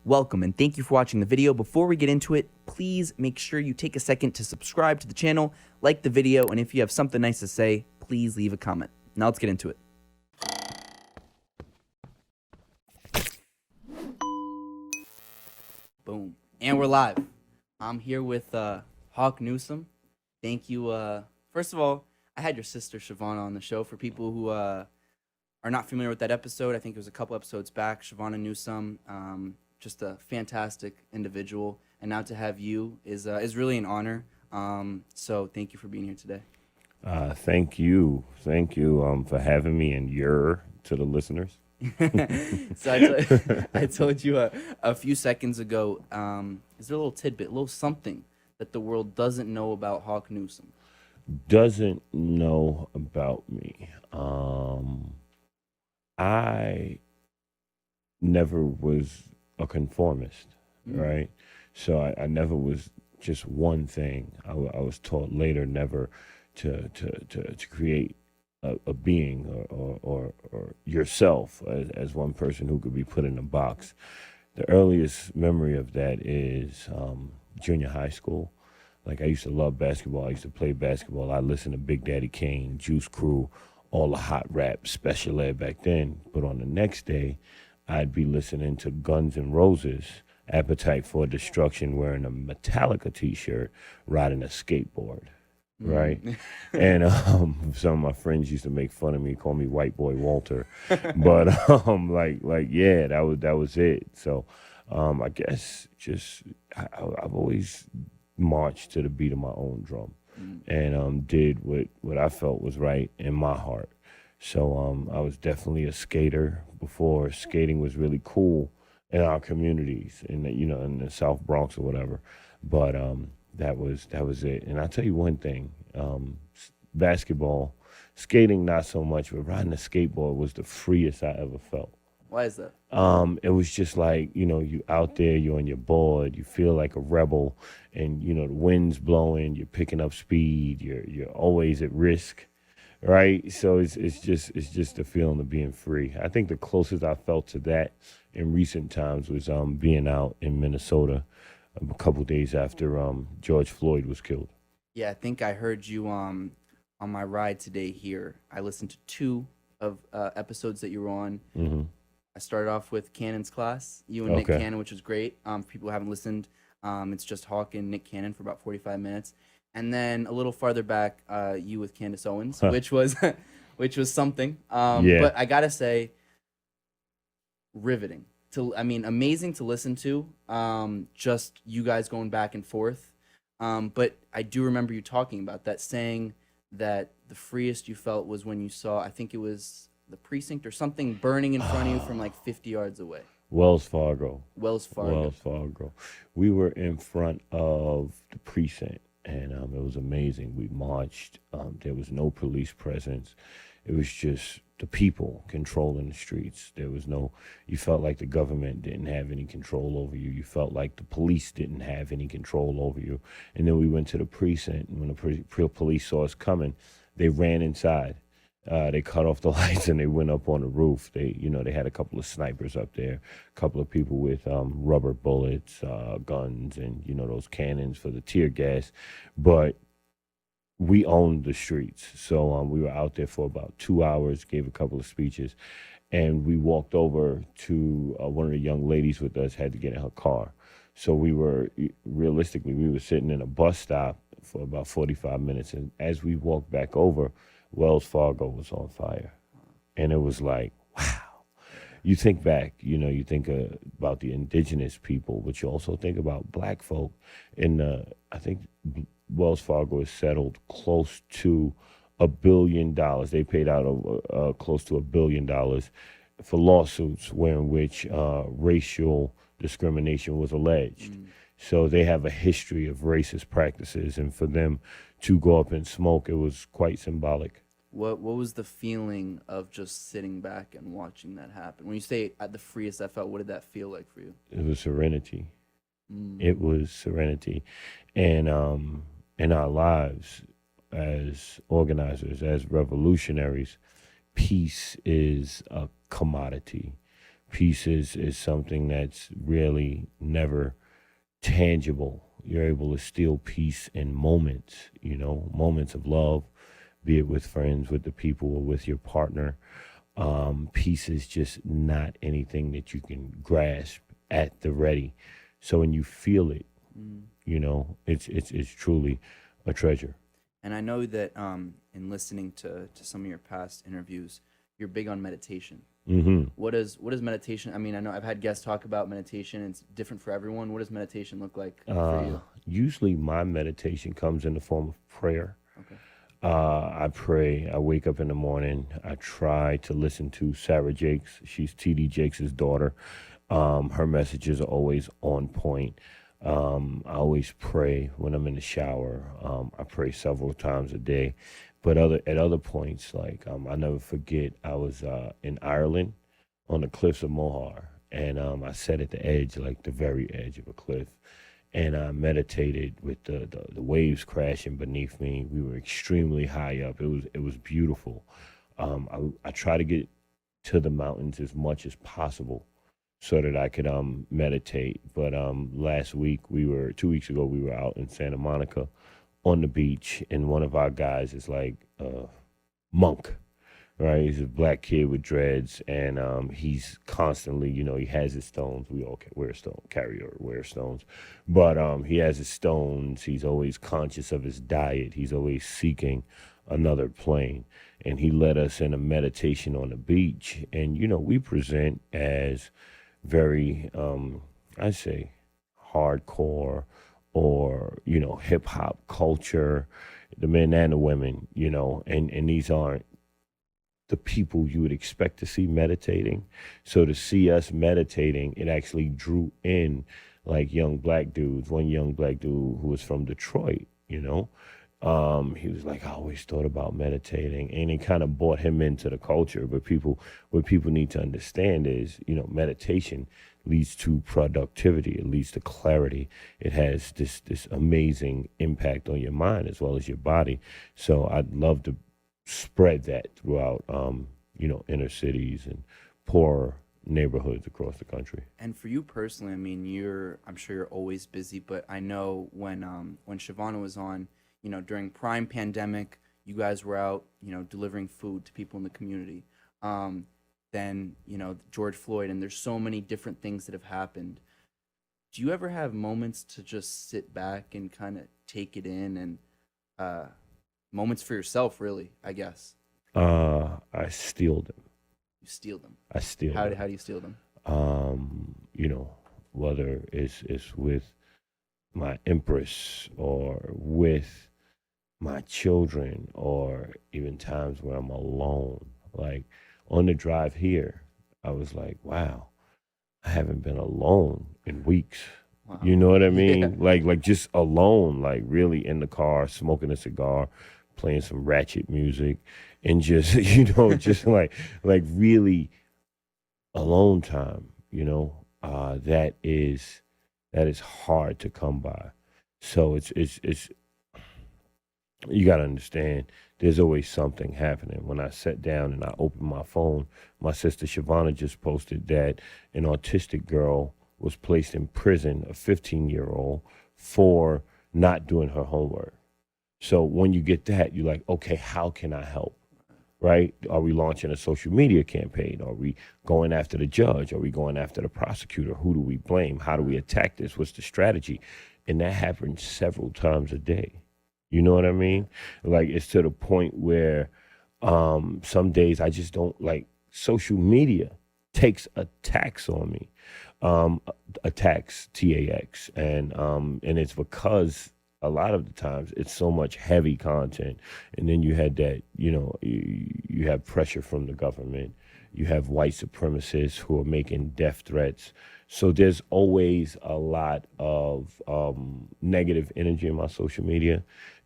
Welcome and thank you for watching the video. Before we get into it, please make sure you take a second to subscribe to the channel, like the video, and if you have something nice to say, please leave a comment. Now let's get into it. Boom. And we're live. I'm here with Chivona Newsome. Thank you. First of all, I had your sister Siobhan on the show. For people who are not familiar with that episode, I think it was a couple episodes back. Chivona Newsome, just a fantastic individual, and now to have you is really an honor. So thank you for being here today. Thank you for having me, and to the listeners. So I told you a few seconds ago, is there a little tidbit, a little something that the world doesn't know about Chivona Newsome? Doesn't know about me. I never was a conformist, right? So I never was just one thing. I was taught later never to create a being or yourself as one person who could be put in a box. The earliest memory of that is junior high school. Like, I used to love basketball. I used to play basketball. I listened to Big Daddy Kane, Juice Crew, all the hot rap, special ed back then. But on the next day, I'd be listening to Guns N' Roses, Appetite for Destruction, wearing a Metallica t-shirt, riding a skateboard, right? And some of my friends used to make fun of me, call me White Boy Walter. But yeah, that was it. So I guess just I've always marched to the beat of my own drum, and did what I felt was right in my heart. So I was definitely a skater before skating was really cool in our communities, in the South Bronx or whatever. But that was it. And I'll tell you one thing: basketball, skating not so much, but riding a skateboard was the freest I ever felt. Why is that? It was just like, you out there, you're on your board, you feel like a rebel, and the wind's blowing, you're picking up speed, you're always at risk, right? So it's just the feeling of being free. I think the closest I felt to that in recent times was being out in Minnesota a couple days after George Floyd was killed. Yeah, I think I heard you on my ride today here. I listened to two of episodes that you were on. Mm-hmm. I started off with Cannon's class, you and Nick Okay. Cannon, which was great. For people who haven't listened, it's just Hawk and Nick Cannon for about 45 minutes. And then a little farther back, you with Candace Owens, which was something. Yeah. But I gotta say, riveting. Amazing to listen to. Just you guys going back and forth. But I do remember you talking about that, saying that the freest you felt was when you saw, I think it was the precinct or something burning in front of you from like 50 yards away. Wells Fargo. We were in front of the precinct, and it was amazing. We marched. There was no police presence. It was just the people controlling the streets. You felt like the government didn't have any control over you. You felt like the police didn't have any control over you. And then we went to the precinct, and when the police saw us coming, they ran inside. They cut off the lights and they went up on the roof. They had a couple of snipers up there, a couple of people with rubber bullets, guns, and those cannons for the tear gas. But we owned the streets, so we were out there for about 2 hours, gave a couple of speeches, and we walked over to one of the young ladies with us had to get in her car. So we were sitting in a bus stop for about 45 minutes, and as we walked back over, Wells Fargo was on fire. And it was like, wow. You think back, you think about the indigenous people, but you also think about black folk. I think Wells Fargo has settled close to $1 billion. They paid out close to $1 billion for lawsuits in which racial discrimination was alleged. So they have a history of racist practices, and for them to go up in smoke, it was quite symbolic. What was the feeling of just sitting back and watching that happen? When you say at the freest I felt, what did that feel like for you? It was serenity. It was serenity. And in our lives as organizers, as revolutionaries, peace is a commodity. Peace is something that's really never tangible. You're able to steal peace in moments, moments of love, be it with friends, with the people, or with your partner. Peace is just not anything that you can grasp at the ready. So when you feel it, it's truly a treasure. And I know that in listening to some of your past interviews, you're big on meditation. hmm What is meditation? I mean, I know I've had guests talk about meditation. It's different for everyone. What does meditation look like for you? Usually my meditation comes in the form of prayer. Okay. I pray. I wake up in the morning. I try to listen to Sarah Jakes. She's TD Jakes' daughter. Her messages are always on point. I always pray when I'm in the shower. I pray several times a day. But at other points, like I never forget, I was in Ireland on the cliffs of Moher, and I sat at the edge, like the very edge of a cliff, and I meditated with the waves crashing beneath me. We were extremely high up. It was beautiful. I try to get to the mountains as much as possible so that I could meditate. But 2 weeks ago, we were out in Santa Monica on the beach, and one of our guys is like a monk, right? He's a black kid with dreads, and he's constantly, he has his stones. We all wear stones, carry or wear stones, but he has his stones. He's always conscious of his diet. He's always seeking another plane, and he led us in a meditation on the beach. And we present as very, I say, hardcore or hip hop culture, the men and the women, and these aren't the people you would expect to see meditating. So to see us meditating, it actually drew in like young black dudes. One young black dude who was from Detroit, he was like, I always thought about meditating, and it kind of brought him into the culture. But what people need to understand is, meditation leads to productivity. It leads to clarity. It has this amazing impact on your mind as well as your body. So I'd love to spread that throughout, inner cities and poorer neighborhoods across the country. And for you personally, I mean, I'm sure you're always busy, but I know when Siobhan was on, during prime pandemic, you guys were out, delivering food to people in the community. Then, George Floyd, and there's so many different things that have happened. Do you ever have moments to just sit back and kind of take it in, and moments for yourself, really, I guess? I steal them. You steal them. I steal How them. do you steal them? Whether it's with my empress or with my children, or even times where I'm alone. Like on the drive here, I was like, wow, I haven't been alone in weeks. Wow. You know what I mean? Yeah. Like just alone, like really in the car, smoking a cigar, playing some ratchet music, and just just like really alone time. That is hard to come by. So it's you got to understand, there's always something happening. When I sat down and I opened my phone, my sister Siobhan just posted that an autistic girl was placed in prison, a 15-year-old, for not doing her homework. So when you get that, you're like, okay, how can I help? Right? Are we launching a social media campaign? Are we going after the judge? Are we going after the prosecutor? Who do we blame? How do we attack this? What's the strategy? And that happens several times a day. You know what I mean? Like, it's to the point where some days I just don't, like, social media takes attacks on me. Attacks, TAX. And it's because a lot of the times it's so much heavy content. And then you had that, you have pressure from the government. You have white supremacists who are making death threats. So there's always a lot of negative energy in my social media.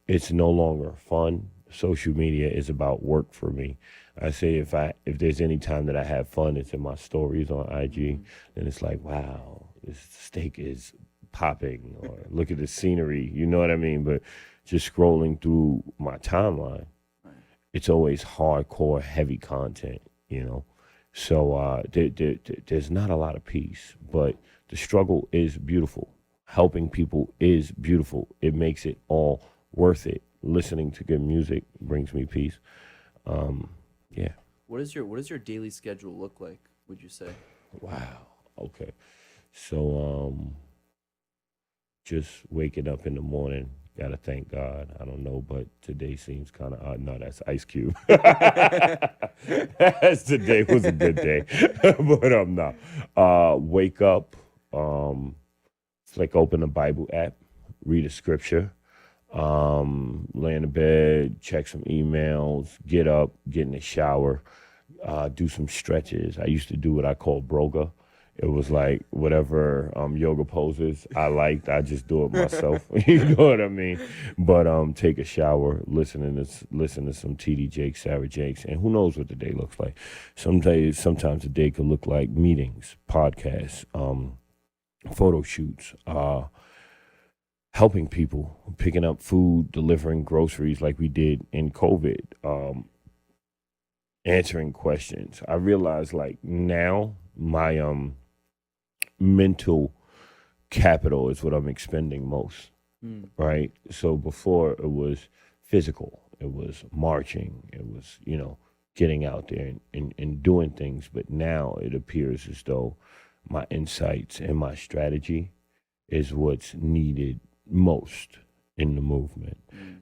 It's no longer fun. Social media is about work for me. I say if there's any time that I have fun, it's in my stories on IG. And it's like, wow, this steak is popping, or look at the scenery. You know what I mean? But just scrolling through my timeline, it's always hardcore, heavy content. So there's not a lot of peace, but the struggle is beautiful. Helping people is beautiful. It makes it all worth it. Listening to good music brings me peace. Yeah. What does your daily schedule look like, would you say? Wow. Okay. So just waking up in the morning. Gotta thank God. I don't know, but today seems kind of odd. No, that's Ice Cube. Today was a good day, but I'm not. Wake up, flick open the Bible app, read a scripture, lay in the bed, check some emails, get up, get in the shower, do some stretches. I used to do what I call broga. It was like whatever yoga poses I liked, I just do it myself. You know what I mean? But take a shower, listen to some TD Jakes, Sarah Jakes, and who knows what the day looks like. Sometimes the day could look like meetings, podcasts, photo shoots, helping people, picking up food, delivering groceries like we did in COVID, answering questions. I realize like now my mental capital is what I'm expending most, Mm. right? So before it was physical, it was marching, it was, getting out there and doing things. But now it appears as though my insights and my strategy is what's needed most in the movement,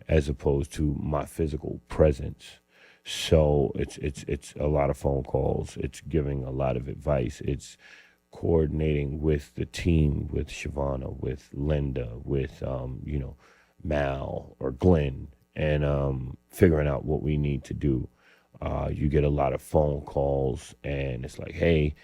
as opposed to my physical presence. So it's a lot of phone calls. It's giving a lot of advice. It's coordinating with the team, with Siobhan, with Linda, with Mal or Glenn, and figuring out what we need to do. You get a lot of phone calls, and it's like, hey,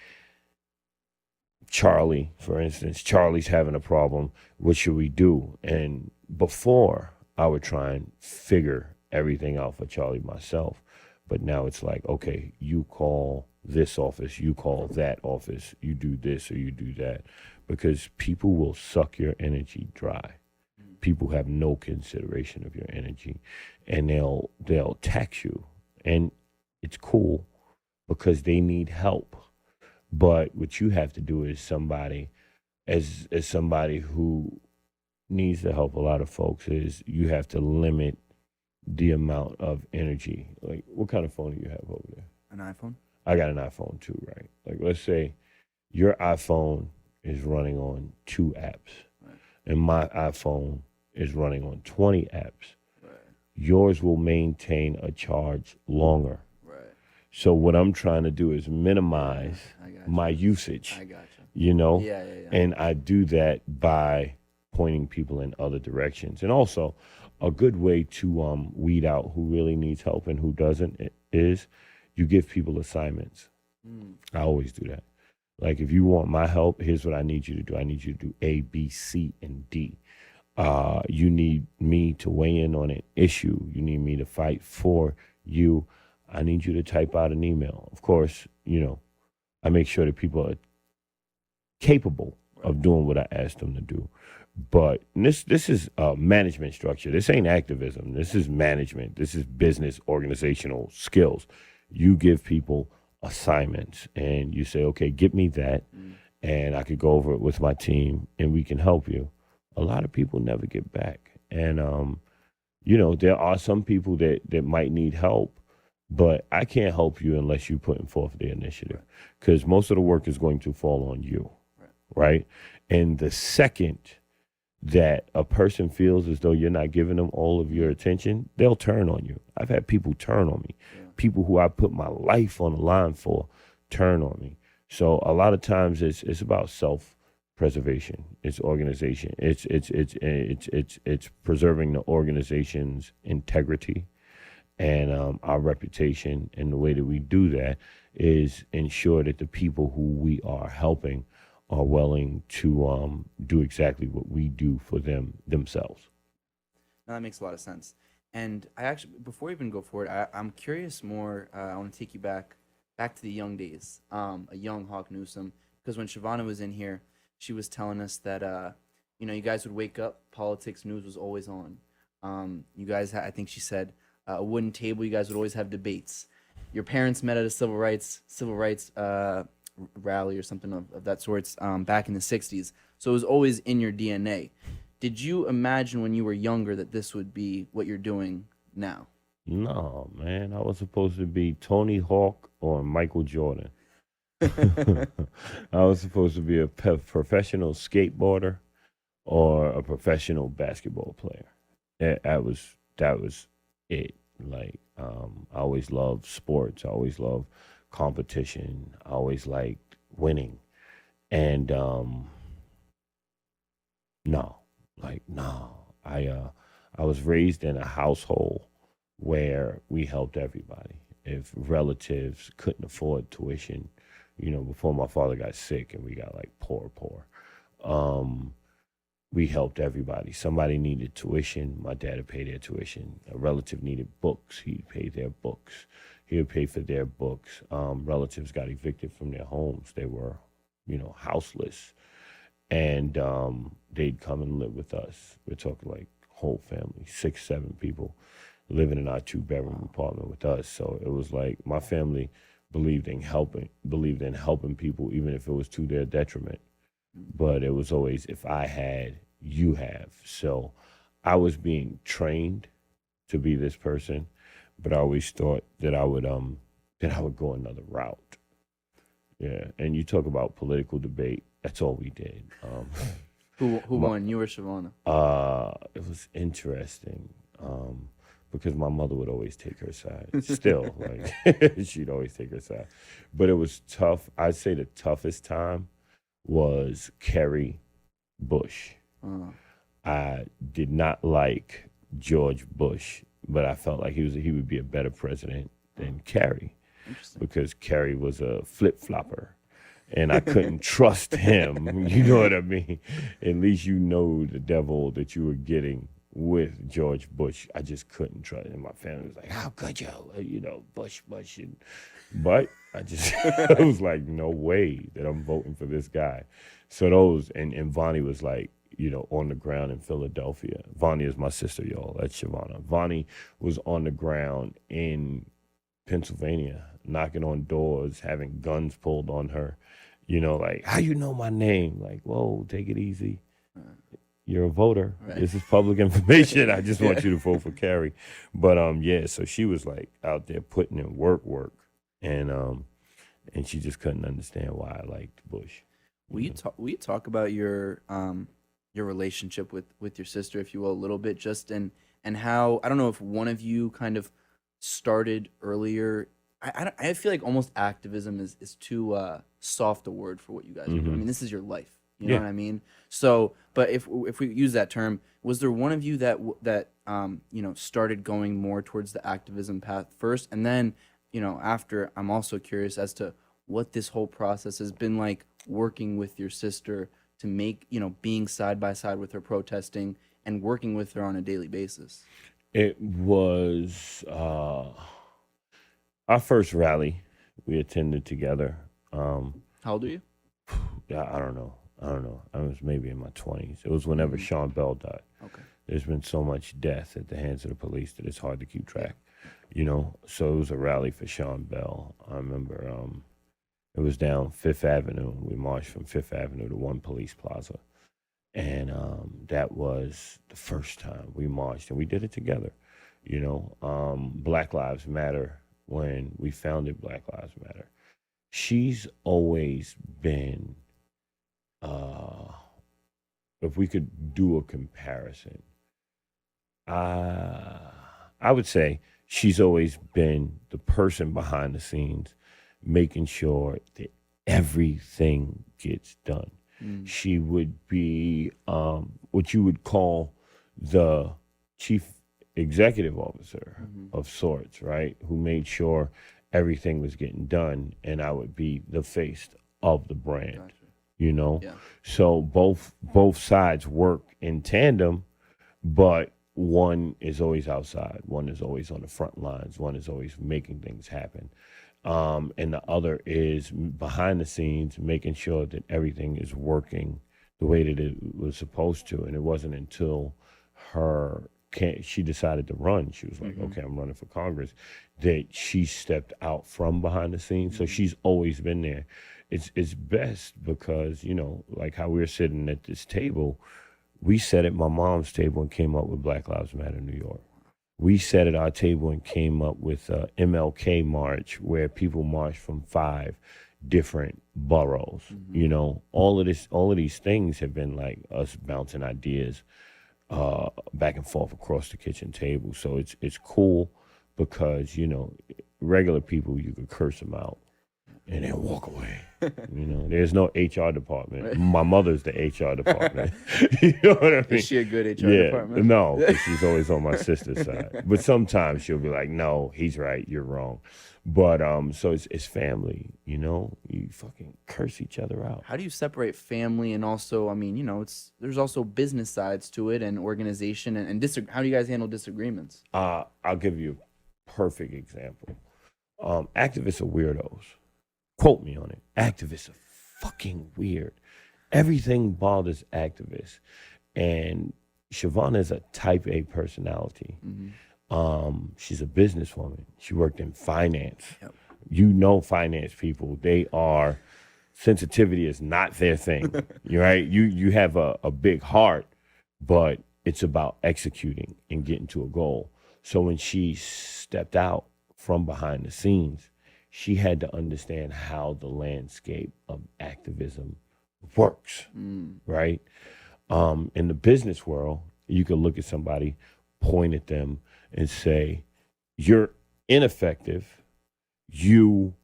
Charlie, for instance, Charlie's having a problem. What should we do? And before, I would try and figure everything out for Charlie myself. But now it's like, okay, you call this office, you call that office, you do this or you do that. Because people will suck your energy dry. People have no consideration of your energy, and they'll tax you. And it's cool because they need help. But what you have to do is as somebody who needs to help a lot of folks, is you have to limit the amount of energy. Like, what kind of phone do you have over there? An iPhone? I got an iPhone too, right? Like, let's say your iPhone is running on 2 apps, Right. and my iPhone is running on 20 apps. Right. Yours will maintain a charge longer. Right. So what I'm trying to do is minimize I got my usage. I gotcha. Yeah. And I do that by pointing people in other directions. And also, a good way to weed out who really needs help and who doesn't is you give people assignments. Mm. I always do that. Like, if you want my help, here's what I need you to do. I need you to do A, B, C, and D. You need me to weigh in on an issue. You need me to fight for you. I need you to type out an email. Of course, I make sure that people are capable of doing what I asked them to do. But this is management structure. This ain't activism. This is management. This is business organizational skills. You give people assignments and you say, okay, get me that, and I could go over it with my team and we can help you. A lot of people never get back. And, there are some people that might need help, but I can't help you unless you're putting forth the initiative, because most of the work is going to fall on you, right? And the second that a person feels as though you're not giving them all of your attention, they'll turn on you. I've had people turn on me. Yeah. People who I put my life on the line for turn on me. So a lot of times it's about self-preservation. It's organization. It's preserving the organization's integrity and our reputation. And the way that we do that is ensure that the people who we are helping are willing to do exactly what we do for themselves. No, that makes a lot of sense. And I actually, before we even go forward, I'm curious more. I want to take you back to the young days, a young Hawk Newsome, because when Chivona was in here, she was telling us that you guys would wake up, politics news was always on. You guys, I think she said, a wooden table. You guys would always have debates. your parents met at a civil rights rally or something of that sorts back in the 60s. So it was always in your DNA. Did you imagine when you were younger that this would be what you're doing now? No, man, I was supposed to be Tony Hawk or Michael Jordan. I was supposed to be a professional skateboarder or a professional basketball player. That was it. Like, I always loved sports. I always loved competition. I always liked winning. And no, like no. I was raised in a household where we helped everybody. If relatives couldn't afford tuition, before my father got sick and we got like poor. Um, we helped everybody. Somebody needed tuition, my dad would pay their tuition. A relative needed books, he'd pay their books. He would pay for their books. Relatives got evicted from their homes. They were, houseless. And they'd come and live with us. We're talking like whole family, 6, 7 people living in our 2-bedroom apartment with us. So it was like my family believed in helping people, even if it was to their detriment. But it was always, if I had, you have. So I was being trained to be this person, but I always thought that I would go another route. Yeah, and you talk about political debate. That's all we did. Who won, you or Chivona? It was interesting because my mother would always take her side. Still, like she'd always take her side, but it was tough. I'd say the toughest time was Kerry Bush. I did not like George Bush, but I felt like he would be a better president than Kerry because Kerry was a flip flopper. And I couldn't trust him. You know what I mean? At least you know the devil that you were getting with George Bush. I just couldn't trust him. My family was like, "How could you?" Bush. But I was like, no way that I'm voting for this guy. So and Vonnie was like, on the ground in Philadelphia. Vonnie is my sister, y'all. That's Siobhan. Vonnie was on the ground in Pennsylvania, knocking on doors, having guns pulled on her. Like, how you know my name? Like, whoa, take it easy. You're a voter. Right. This is public information. I just want you to vote for Kerry. But yeah, so she was like out there putting in work, and she just couldn't understand why I liked Bush. Will you talk about your relationship with your sister, if you will, a little bit, just and how, I don't know if one of you kind of started earlier. I feel like almost activism is too soft a word for what you guys are doing. I mean, this is your life. You know what I mean? So, but if we use that term, was there one of you that started going more towards the activism path first, and then after? I'm also curious as to what this whole process has been like working with your sister to make being side by side with her, protesting and working with her on a daily basis. It was our first rally we attended together. How old are you? I don't know. I was maybe in my 20s. It was whenever Sean Bell died. Okay. There's been so much death at the hands of the police that it's hard to keep track. So it was a rally for Sean Bell. I remember it was down Fifth Avenue. We marched from Fifth Avenue to One Police Plaza. And that was the first time we marched, and we did it together. Black Lives Matter, when we founded Black Lives Matter, she's always been, if we could do a comparison, I would say she's always been the person behind the scenes, making sure that everything gets done. She would be what you would call the chief executive officer of sorts, right? Who made sure everything was getting done, and I would be the face of the brand. Gotcha. Yeah. So both sides work in tandem, but one is always outside, one is always on the front lines, one is always making things happen. And the other is behind the scenes, making sure that everything is working the way that it was supposed to. And it wasn't until her she decided to run. She was like, okay, I'm running for Congress. That she stepped out from behind the scenes. So she's always been there. It's best because, you know, like how we're sitting at this table, we sat at my mom's table and came up with Black Lives Matter New York. We sat at our table and came up with MLK March, where people marched from 5 different boroughs. You know, all of these things have been like us bouncing ideas back and forth across the kitchen table. So it's cool because, you know, regular people, you could curse them out and then walk away. You know, there's no HR department. My mother's the HR department. You know what I mean? Is she a good HR department? No, 'cause she's always on my sister's side. But sometimes she'll be like, no, he's right, you're wrong. But so it's family, you know? You fucking curse each other out. How do you separate family and also, I mean, you know, there's also business sides to it and organization and how do you guys handle disagreements? I'll give you a perfect example. Activists are weirdos. Quote me on it. Activists are fucking weird. Everything bothers activists. And Siobhan is a type A personality. She's a businesswoman. She worked in finance. Yep. You know finance people. Sensitivity is not their thing. Right? You have a big heart, but it's about executing and getting to a goal. So when she stepped out from behind the scenes, she had to understand how the landscape of activism works, right? In the business world, you could look at somebody, point at them, and say, you're ineffective, you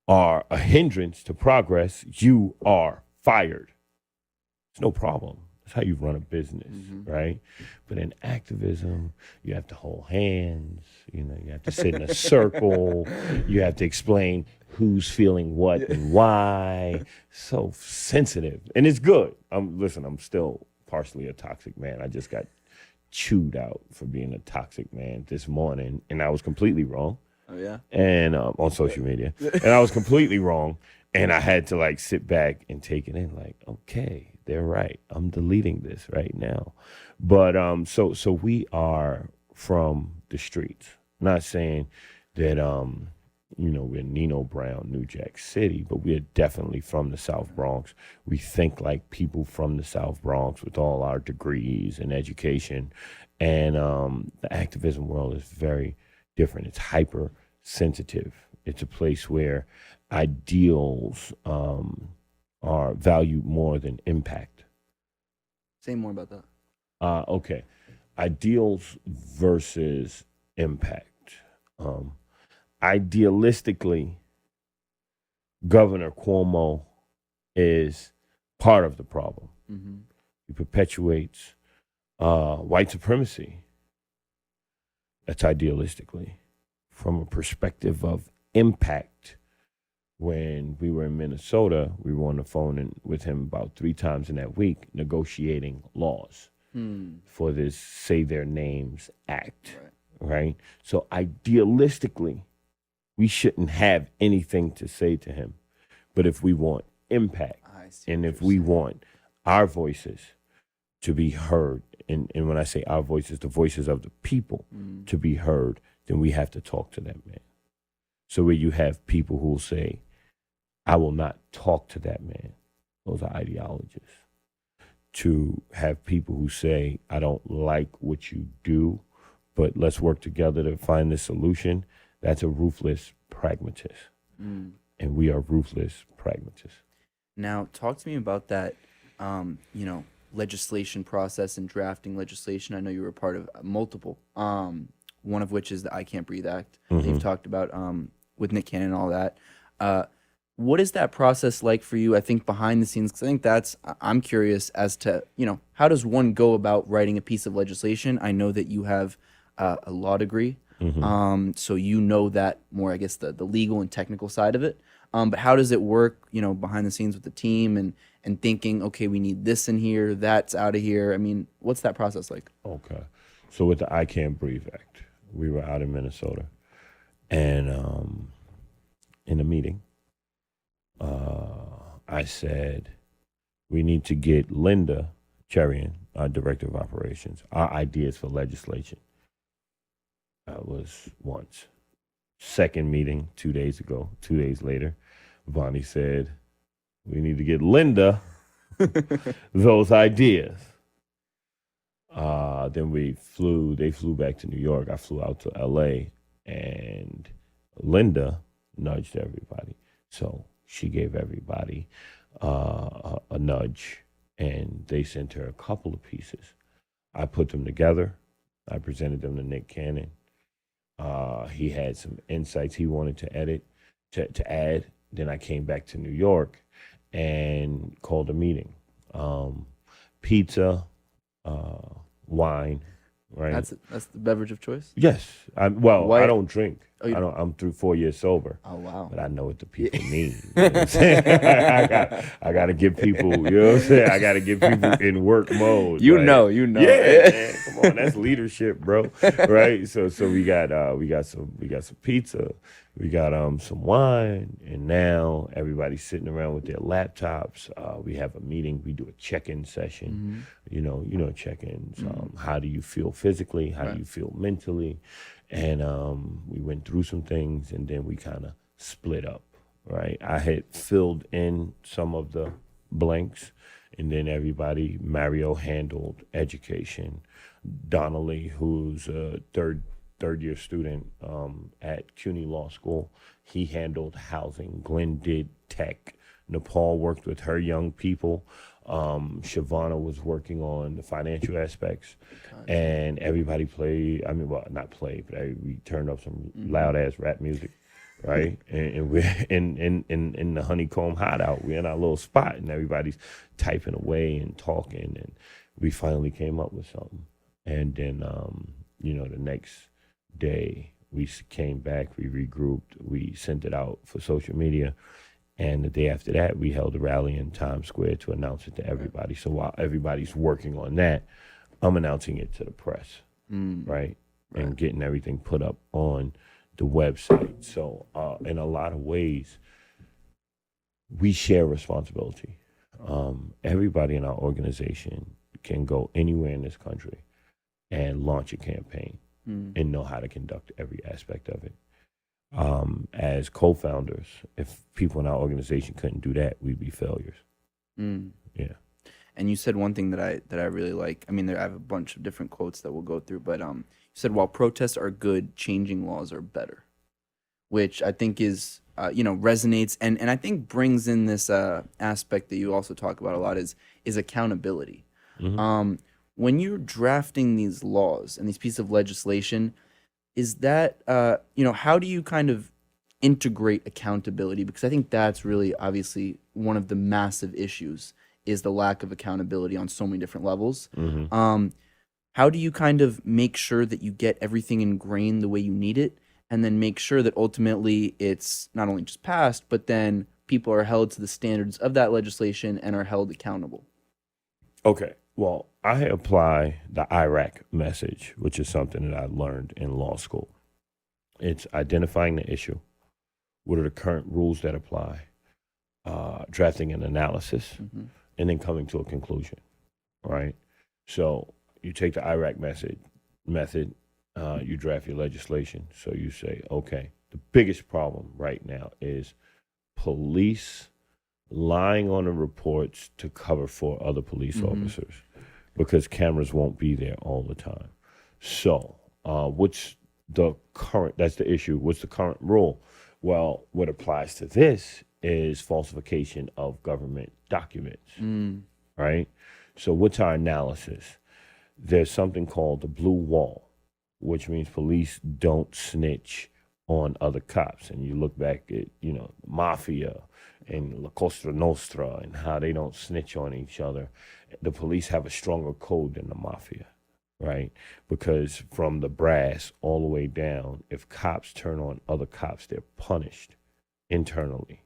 are a hindrance to progress, you are fired. It's no problem. That's how you run a business, right? But in activism, you have to hold hands, you know, you have to sit in a circle, you have to explain who's feeling what and why. So sensitive. And it's good. I'm still partially a toxic man. I just got chewed out for being a toxic man this morning, and I was completely wrong. Oh, yeah? And on social media. And I was completely wrong. And I had to like sit back and take it in like, okay, they're right. I'm deleting this right now. But so we are from the streets. Not saying that you know, we're Nino Brown, New Jack City, but we're definitely from the South Bronx. We think like people from the South Bronx with all our degrees and education. And the activism world is very different. It's hypersensitive. It's a place where ideals are valued more than impact. Say more about that. Okay. Ideals versus impact. Idealistically, Governor Cuomo is part of the problem. He perpetuates white supremacy. That's idealistically. From a perspective of impact, when we were in Minnesota, we were on the phone with him about 3 times in that week negotiating laws for this Say Their Names Act, right? So idealistically, we shouldn't have anything to say to him. But if we want impact, and if we want our voices to be heard, and when I say our voices, the voices of the people to be heard, then we have to talk to that man. So where you have people who will say, I will not talk to that man. Those are ideologists. To have people who say, I don't like what you do, but let's work together to find this solution. That's a ruthless pragmatist. And we are ruthless pragmatists. Now, talk to me about that, you know, legislation process and drafting legislation. I know you were a part of multiple, one of which is the I Can't Breathe Act that you've talked about with Nick Cannon and all that. What is that process like for you, I think, behind the scenes? Because I think I'm curious as to, you know, how does one go about writing a piece of legislation? I know that you have a law degree, so you know that more, I guess, the legal and technical side of it. But how does it work, you know, behind the scenes with the team and thinking, okay, we need this in here, that's out of here? I mean, what's that process like? Okay. So with the I Can't Breathe Act, we were out in Minnesota, and in a meeting, I said, we need to get Linda Cherian, our director of operations, our ideas for legislation. Was once. Second meeting 2 days ago. 2 days later, Vonnie said, "We need to get Linda those ideas." Then they flew back to New York. I flew out to LA, and Linda nudged everybody. So she gave everybody a nudge, and they sent her a couple of pieces. I put them together. I presented them to Nick Cannon. He had some insights he wanted to edit, to add. Then I came back to New York and called a meeting. Pizza, wine, right? That's the beverage of choice? Yes. I don't drink. Oh, you don't? I'm through 4 years sober. Oh, wow. But I know what the people need. You know what I'm saying? I got to get people, you know what I'm saying? I got to get people in work mode. You right? know. Yeah, man. Come on, that's leadership, bro. Right? So we got some pizza, we got some wine, and now everybody's sitting around with their laptops. We have a meeting. We do a check-in session. Mm-hmm. You know check-ins. Mm-hmm. How do you feel physically? How do you feel mentally? And we went through some things, and then we kind of split up, right? I had filled in some of the blanks, and then Mario handled education. Donnelly, who's a third year student at CUNY Law School, he handled housing. Glenn did tech. Nepal worked with her young people. Siobhan was working on the financial aspects, and everybody played. I mean, well, not played, but we turned up some loud ass rap music, right? And we're in the honeycomb hideout. We're in our little spot, and everybody's typing away and talking, and we finally came up with something. And then, the next day we came back, we regrouped, we sent it out for social media. And the day after that, we held a rally in Times Square to announce it to everybody. So while everybody's working on that, I'm announcing it to the press, right? And getting everything put up on the website. So in a lot of ways, we share responsibility. Everybody in our organization can go anywhere in this country and launch a campaign and know how to conduct every aspect of it. As co-founders, if people in our organization couldn't do that, we'd be failures. Yeah. And you said one thing that I really like. I mean, I have a bunch of different quotes that we'll go through, but you said, while protests are good, changing laws are better, which I think is resonates and I think brings in this aspect that you also talk about a lot is accountability. Mm-hmm. When you're drafting these laws and these pieces of legislation, is that, how do you kind of integrate accountability? Because I think that's really obviously one of the massive issues is the lack of accountability on so many different levels. Mm-hmm. How do you kind of make sure that you get everything ingrained the way you need it, and then make sure that ultimately it's not only just passed, but then people are held to the standards of that legislation and are held accountable? Okay. Well, I apply the IRAC message, which is something that I learned in law school. It's identifying the issue. What are the current rules that apply? Drafting an analysis, and then coming to a conclusion, right? So you take the IRAC method, you draft your legislation. So you say, okay, the biggest problem right now is police lying on the reports to cover for other police officers, because cameras won't be there all the time. So what's the current, that's the issue, what's the current rule? Well, what applies to this is falsification of government documents, right? So what's our analysis? There's something called the blue wall, which means police don't snitch on other cops. And you look back at, mafia and La Cosa Nostra and how they don't snitch on each other. The police have a stronger code than the mafia, right? Because from the brass all the way down, if cops turn on other cops, they're punished internally.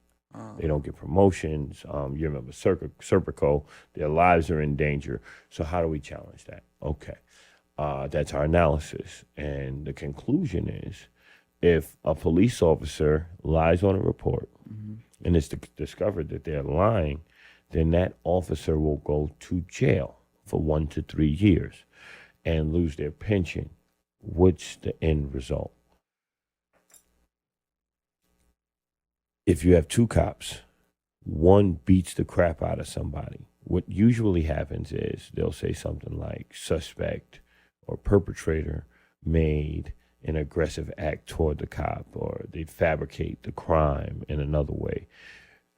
They don't get promotions. You remember Serpico, their lives are in danger. So how do we challenge that? Okay, that's our analysis. And the conclusion is, if a police officer lies on a report and it's discovered that they're lying, then that officer will go to jail for 1 to 3 years and lose their pension. What's the end result? If you have two cops, one beats the crap out of somebody, what usually happens is they'll say something like suspect or perpetrator made an aggressive act toward the cop, or they fabricate the crime in another way.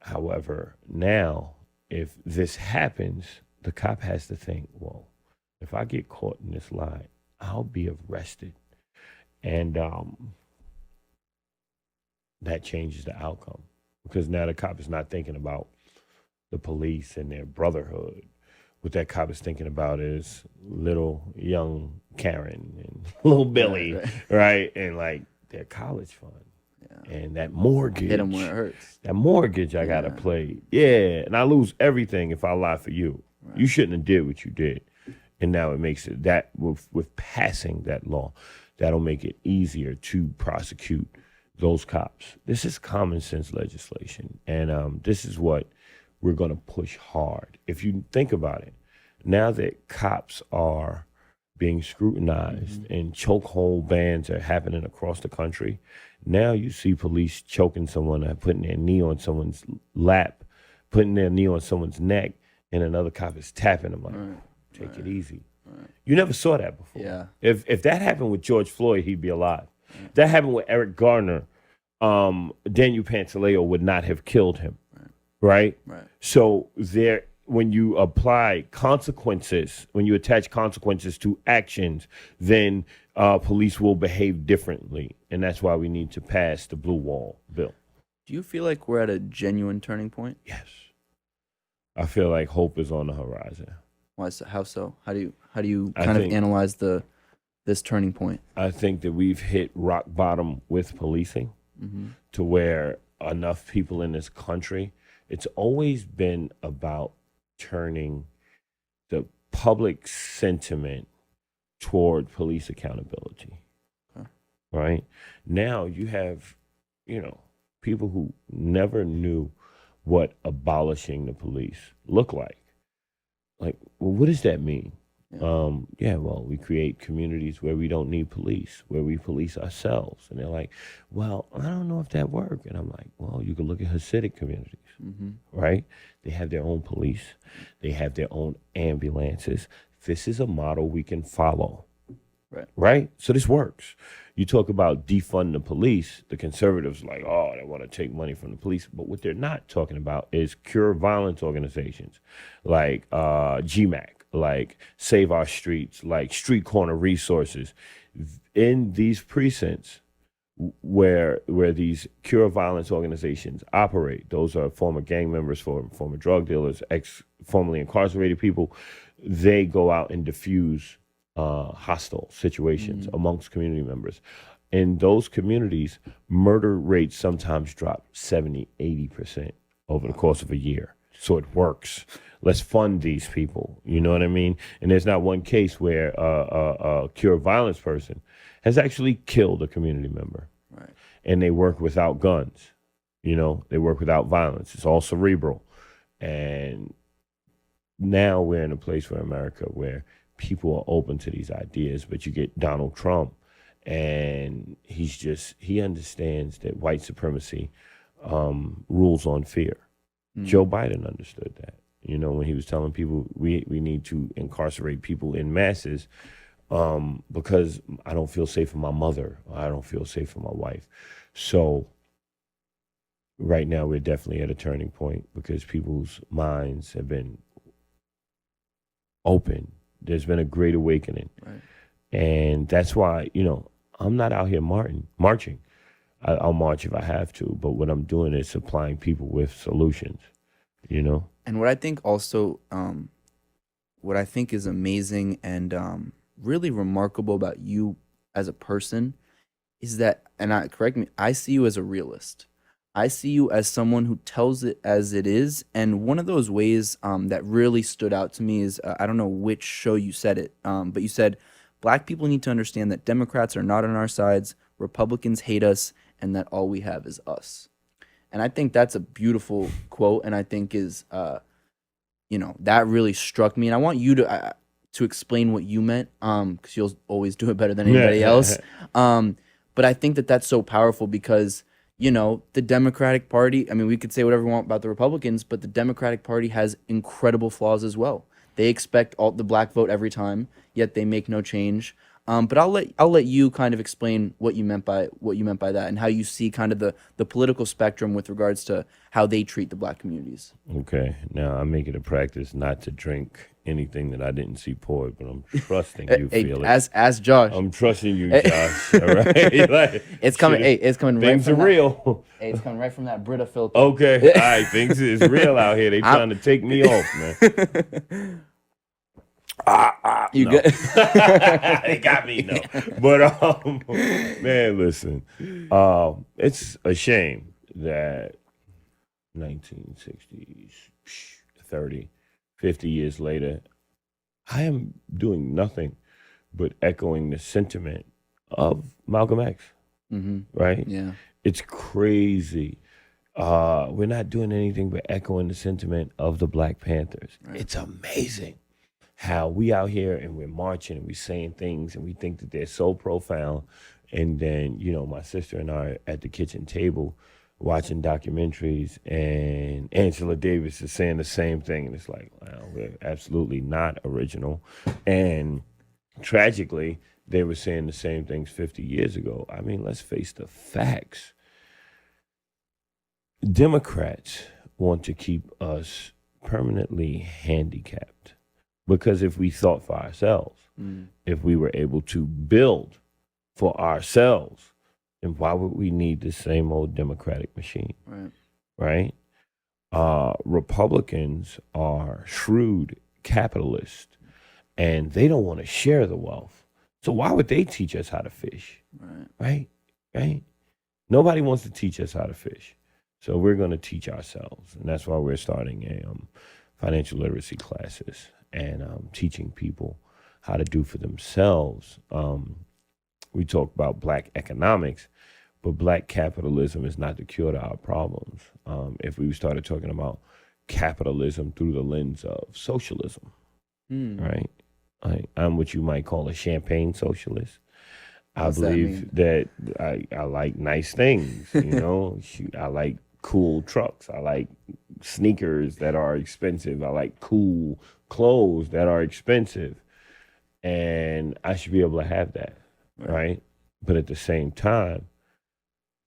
However, now, if this happens, the cop has to think, well, if I get caught in this lie, I'll be arrested. And that changes the outcome, because now the cop is not thinking about the police and their brotherhood. What that cop is thinking about is little young Karen and little Billy, right? And like their college fund. And that mortgage. Hit them where it hurts. That mortgage I got to play. Yeah, and I lose everything if I lie for you. Right. You shouldn't have did what you did. And now it makes it that with passing that law, that'll make it easier to prosecute those cops. This is common sense legislation. And this is what we're going to push hard. If you think about it, now that cops are being scrutinized and chokehold bans are happening across the country, now you see police choking someone, putting their knee on someone's lap, putting their knee on someone's neck, and another cop is tapping them like, take it easy. Right. You never saw that before. Yeah. If that happened with George Floyd, he'd be alive. Right. That happened with Eric Garner, Daniel Pantaleo would not have killed him. Right? So when you apply consequences, when you attach consequences to actions, then police will behave differently. And that's why we need to pass the Blue Wall bill. Do you feel like we're at a genuine turning point? Yes. I feel like hope is on the horizon. Why so? How so? How do you kind of analyze this turning point? I think that we've hit rock bottom with policing to where enough people in this country, it's always been about turning the public sentiment toward police accountability. Right? Now you have, people who never knew what abolishing the police looked like. Like, well, what does that mean? We create communities where we don't need police, where we police ourselves. And they're like, well, I don't know if that worked. And I'm like, well, you can look at Hasidic communities, right? They have their own police. They have their own ambulances. This is a model we can follow, right? So this works. You talk about defund the police, the conservatives are like, oh, they want to take money from the police. But what they're not talking about is cure violence organizations like GMAC, like Save Our Streets, like Street Corner Resources. In these precincts where these cure violence organizations operate, those are former gang members, former drug dealers, formerly incarcerated people. They go out and diffuse hostile situations amongst community members. In those communities, murder rates sometimes drop 70, 80% over the course of a year. So it works. Let's fund these people. You know what I mean? And there's not one case where a cure violence person has actually killed a community member. Right. And they work without guns. They work without violence. It's all cerebral. And now we're in a place where America where people are open to these ideas, but you get Donald Trump, and he understands that white supremacy rules on fear. Joe Biden understood that, when he was telling people we need to incarcerate people in masses because I don't feel safe for my mother, or I don't feel safe for my wife. So right now we're definitely at a turning point because people's minds have been open. There's been a great awakening. Right. And that's why, I'm not out here marching. I'll march if I have to, but what I'm doing is supplying people with solutions, And what I think also, what I think is amazing and really remarkable about you as a person is that, correct me, I see you as a realist. I see you as someone who tells it as it is. And one of those ways that really stood out to me is, I don't know which show you said it, but you said, Black people need to understand that Democrats are not on our sides, Republicans hate us, and that all we have is us. And I think that's a beautiful quote, and I think is that really struck me. And I want you to explain what you meant, because you'll always do it better than anybody else. But I think that that's so powerful because, the Democratic Party, I mean, we could say whatever we want about the Republicans, but the Democratic Party has incredible flaws as well. They expect the black vote every time, yet they make no change. But I'll let you kind of explain what you meant by that, and how you see kind of the political spectrum with regards to how they treat the black communities. Okay. Now I make it a practice not to drink anything that I didn't see poured, but I'm trusting you, Hey, Felix. as Josh, I'm trusting you, Josh. All right. Like, it's coming. Hey, it's coming. things right are from real. Hey, it's coming right from that Brita filter. Okay. All right. Things is real out here. They trying to take me off, man. You no. good? They got me, no. But man, listen. It's a shame that 1960s, 30, 50 years later, I am doing nothing but echoing the sentiment of Malcolm X. Right? Yeah. It's crazy. We're not doing anything but echoing the sentiment of the Black Panthers. Right. It's amazing how we out here and we're marching and we're saying things and we think that they're so profound. And then, my sister and I are at the kitchen table watching documentaries, and Angela Davis is saying the same thing. And it's like, wow, we're absolutely not original. And tragically, they were saying the same things 50 years ago. I mean, let's face the facts. Democrats want to keep us permanently handicapped. Because if we thought for ourselves, if we were able to build for ourselves, then why would we need the same old Democratic machine? Right? Republicans are shrewd capitalists, and they don't want to share the wealth. So why would they teach us how to fish? Right? Nobody wants to teach us how to fish. So we're going to teach ourselves. And that's why we're starting financial literacy classes and teaching people how to do for themselves. We talk about black economics, but black capitalism is not the cure to our problems. If we started talking about capitalism through the lens of socialism, right? I'm what you might call a champagne socialist. What's I believe that I like nice things, I like cool trucks. I like sneakers that are expensive. I like cool clothes that are expensive. And I should be able to have that, right? But at the same time,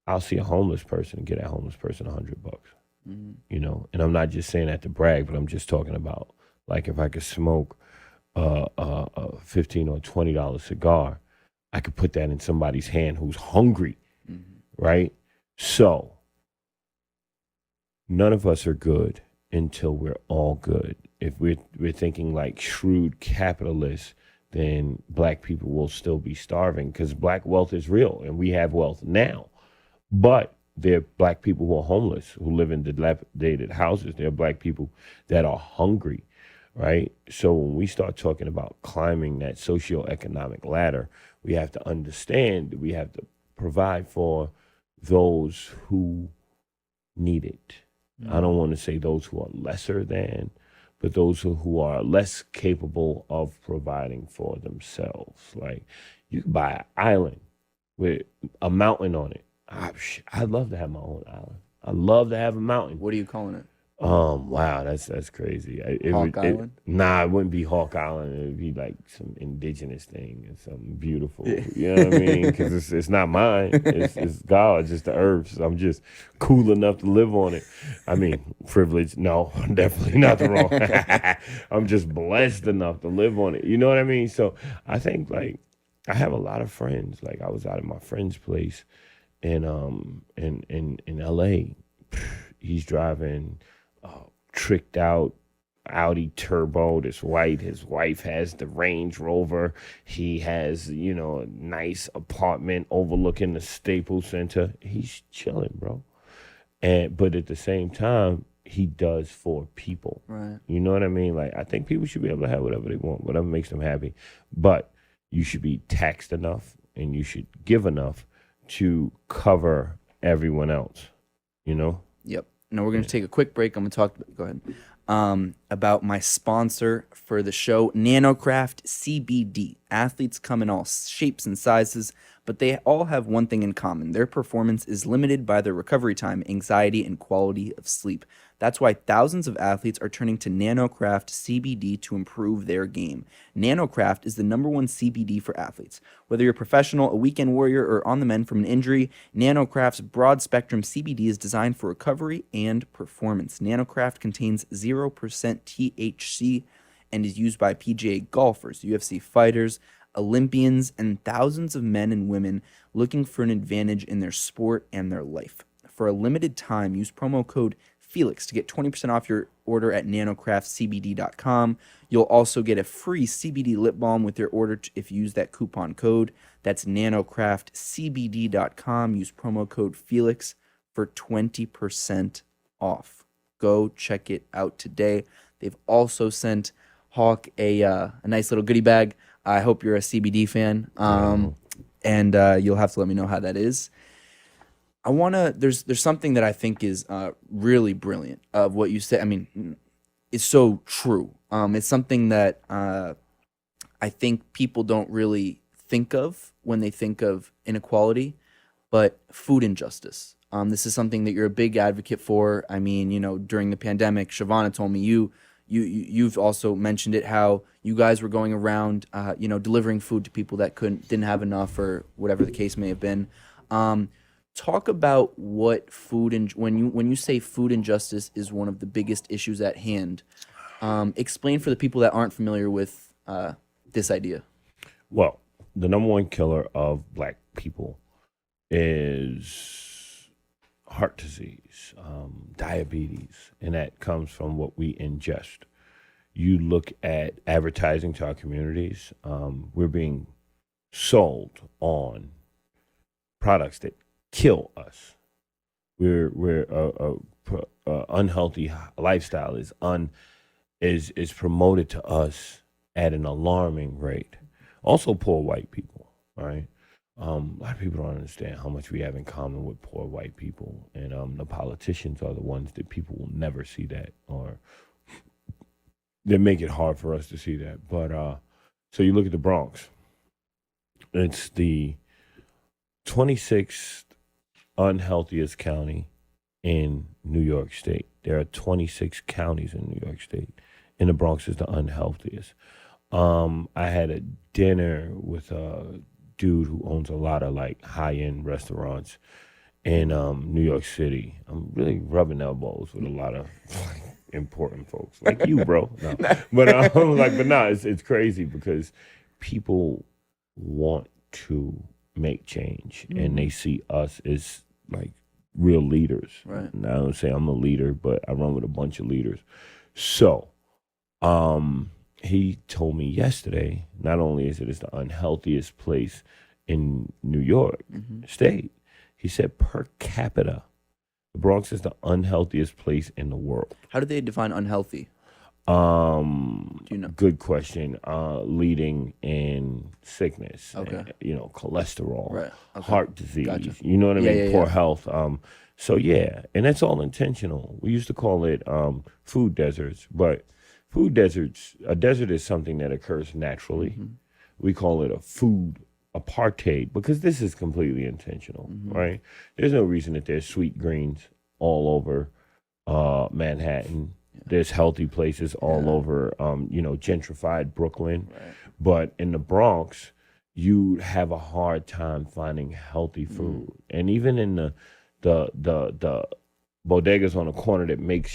I'll see a homeless person and get that homeless person $100, and I'm not just saying that to brag, but I'm just talking about, like, if I could smoke a $15 or $20 cigar, I could put that in somebody's hand who's hungry, right? So none of us are good until we're all good. If we're thinking like shrewd capitalists, then black people will still be starving, because black wealth is real and we have wealth now. But there are black people who are homeless, who live in dilapidated houses. There are black people that are hungry, right? So when we start talking about climbing that socioeconomic ladder, we have to understand that we have to provide for those who need it. I don't want to say those who are lesser than, but those who are less capable of providing for themselves. Like, you can buy an island with a mountain on it. I'd love to have my own island. I'd love to have a mountain. What are you calling it? Wow, that's crazy. Hawk Island? Nah, it wouldn't be Hawk Island. It would be like some indigenous thing and something beautiful. You know what I mean? Because it's not mine. It's God's. It's the earth. So I'm just cool enough to live on it. I mean, privileged? No, definitely not the wrong. I'm just blessed enough to live on it. You know what I mean? So I think, like, I have a lot of friends. Like, I was out at my friend's place in LA. He's driving tricked out Audi Turbo, this white. His wife has the Range Rover. He has, a nice apartment overlooking the Staples Center. He's chilling, bro. But at the same time, he does for people. Right. You know what I mean? Like, I think people should be able to have whatever they want, whatever makes them happy. But you should be taxed enough and you should give enough to cover everyone else, Yep. Now we're going to take a quick break. I'm going to talk. Go ahead. about my sponsor for the show, Nanocraft CBD. Athletes come in all shapes and sizes, but they all have one thing in common. Their performance is limited by their recovery time, anxiety, and quality of sleep. That's why thousands of athletes are turning to Nanocraft CBD to improve their game. Nanocraft is the #1 CBD for athletes. Whether you're a professional, a weekend warrior, or on the mend from an injury, Nanocraft's broad spectrum CBD is designed for recovery and performance. Nanocraft contains 0% THC and is used by PGA golfers, UFC fighters, Olympians, and thousands of men and women looking for an advantage in their sport and their life. For a limited time, use promo code Felix to get 20% off your order at nanocraftcbd.com. You'll also get a free CBD lip balm with your order if you use that coupon code. That's nanocraftcbd.com. Use promo code Felix for 20% off. Go check it out today. They've also sent Hawk a nice little goodie bag. I hope you're a CBD fan, and you'll have to let me know how that is. There's something that I think is really brilliant of what you said. I mean, it's so true. It's something that I think people don't really think of when they think of inequality, but food injustice. This is something that you're a big advocate for. I mean, during the pandemic, Siobhan told me you've also mentioned it, how you guys were going around, delivering food to people that didn't have enough, or whatever the case may have been. Talk about what when you say food injustice is one of the biggest issues at hand. Explain for the people that aren't familiar with this idea. Well, the #1 killer of Black people is heart disease, diabetes, and that comes from what we ingest. You look at advertising to our communities, we're being sold on products that kill us. We're unhealthy lifestyle is promoted to us at an alarming rate. Also, poor white people, right? A lot of people don't understand how much we have in common with poor white people, and the politicians are the ones that people will never see that, or they make it hard for us to see that. But so you look at the Bronx. It's the 26th unhealthiest county in New York State. There are 26 counties in New York State, and the Bronx is the unhealthiest. I had a dinner with a dude who owns a lot of like high-end restaurants in New York City. I'm really rubbing elbows with a lot of important folks like you, bro. No. But it's crazy because people want to make change, and they see us as like real leaders. Right. And I don't say I'm a leader, but I run with a bunch of leaders. So, he told me yesterday, not only is it the unhealthiest place in New York State, he said per capita, the Bronx is the unhealthiest place in the world. How do they define unhealthy? Do you know? Good question. Leading in sickness, okay. cholesterol, right. Okay. heart disease. Gotcha. You know what I mean? Yeah, Poor health. So yeah, and that's all intentional. We used to call it food deserts, but food deserts. A desert is something that occurs naturally. We call it a food apartheid because this is completely intentional, right? There's no reason that there's sweet greens all over Manhattan. There's healthy places all over, gentrified Brooklyn. Right. But in the Bronx, you have a hard time finding healthy food. And even in the bodegas on the corner that make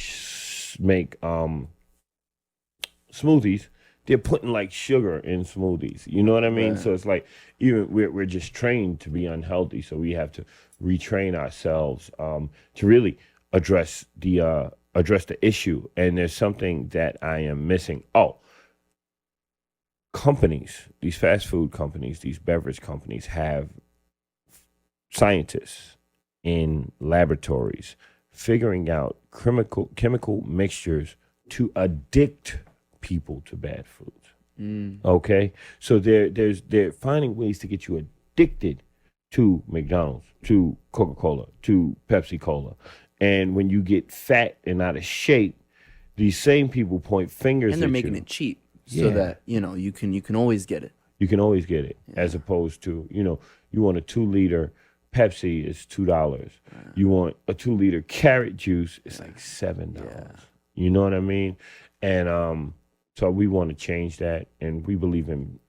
smoothies, they're putting like sugar in smoothies. You know what I mean? Right. So it's like even we're just trained to be unhealthy. So we have to retrain ourselves to really address the issue. And there's something that I am missing. Companies, these fast food companies, these beverage companies have scientists in laboratories figuring out chemical mixtures to addict people to bad foods. Okay? So they're finding ways to get you addicted to McDonald's, to Coca-Cola, to Pepsi Cola. And when you get fat and out of shape, these same people point fingers And they're at making you. it cheap so Yeah. that, you can always get it. You can always get it, as opposed to, you want a 2-liter Pepsi, it's $2. You want a 2-liter carrot juice, it's like $7. You know what I mean? And so we want to change that, and we believe in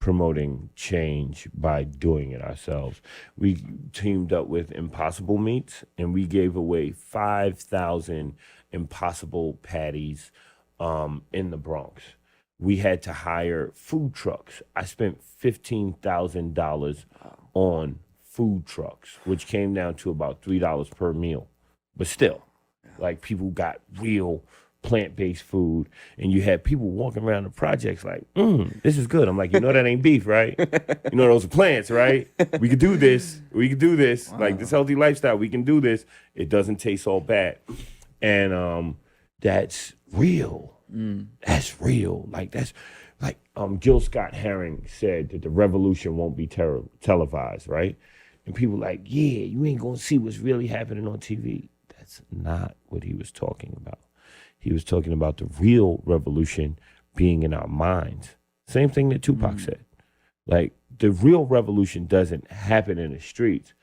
promoting change by doing it ourselves. We teamed up with Impossible Meats, and we gave away 5,000 Impossible patties in the Bronx. We had to hire food trucks. I spent $15,000 on food trucks, which came down to about $3 per meal. But still, like, people got real plant-based food, and you had people walking around the projects like, this is good. I'm like, that ain't beef, right? Those are plants, right? We could do this. We could do this. Wow. Like, this healthy lifestyle, we can do this. It doesn't taste all bad. And that's real. That's real. Gil Scott Heron said that the revolution won't be televised, right? And people like, yeah, you ain't gonna see what's really happening on TV. That's not what he was talking about. He was talking about the real revolution being in our minds. Same thing that Tupac said. Like, the real revolution doesn't happen in the streets.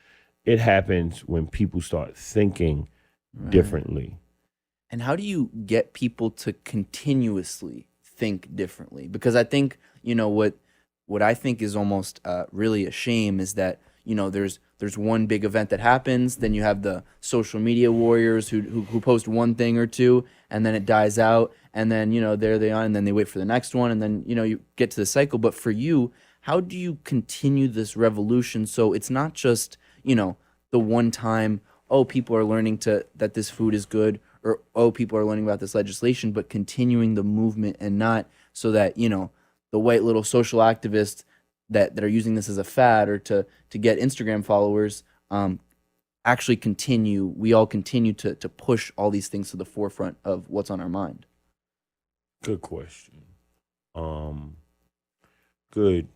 It happens when people start thinking differently. And how do you get people to continuously think differently? Because I think, what I think is almost really a shame is that, there's one big event that happens, then you have the social media warriors who post one thing or two, and then it dies out, and then, there they are, and then they wait for the next one, and then, you get to the cycle. But for you, how do you continue this revolution so it's not just, the one time, oh, people are learning that this food is good, or, oh, people are learning about this legislation, but continuing the movement, and not so that, the white little social activists that are using this as a fad or to get Instagram followers actually we all continue to push all these things to the forefront of what's on our mind? Good question. Good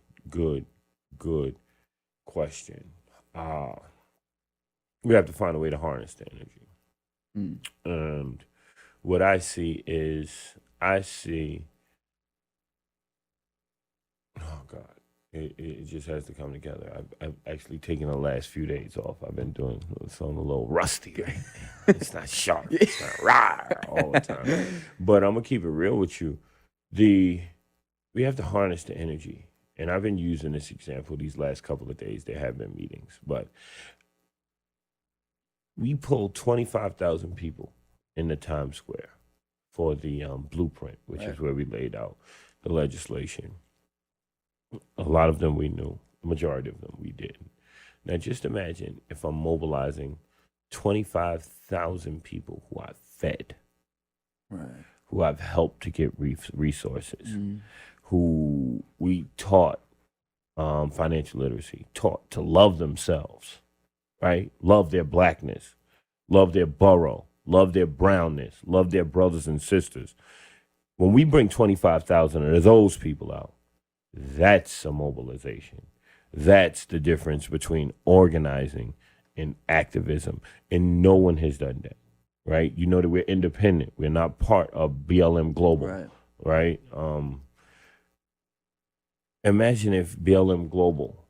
question. We have to find a way to harness the energy. And what I see is, oh God, it just has to come together. I've actually taken the last few days off. I've been doing something a little rusty right now. It's not sharp. It's not raw all the time. But I'm going to keep it real with you. We have to harness the energy. And I've been using this example these last couple of days. There have been meetings. But we pulled 25,000 people in the Times Square for the blueprint, which is where we laid out the legislation. A lot of them we knew. The majority of them we didn't. Now, just imagine if I'm mobilizing 25,000 people who I've fed, who I've helped to get resources, who we taught financial literacy, taught to love themselves, right? Love their blackness, love their borough, love their brownness, love their brothers and sisters. When we bring 25,000 of those people out, that's a mobilization. That's the difference between organizing and activism. And no one has done that, right? You know that we're independent. We're not part of BLM Global, right? Imagine if BLM Global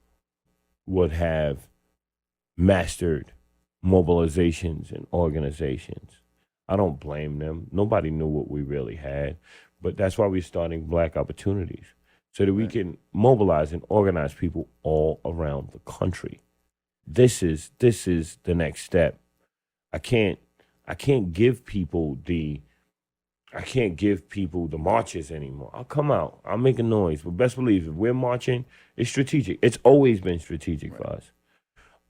would have mastered mobilizations and organizations. I don't blame them. Nobody knew what we really had, but that's why we're starting Black Opportunities, so that we can mobilize and organize people all around the country. This is the next step. I can't give people the marches anymore. I'll come out. I'll make a noise. But best believe, if we're marching, it's strategic. It's always been strategic for us.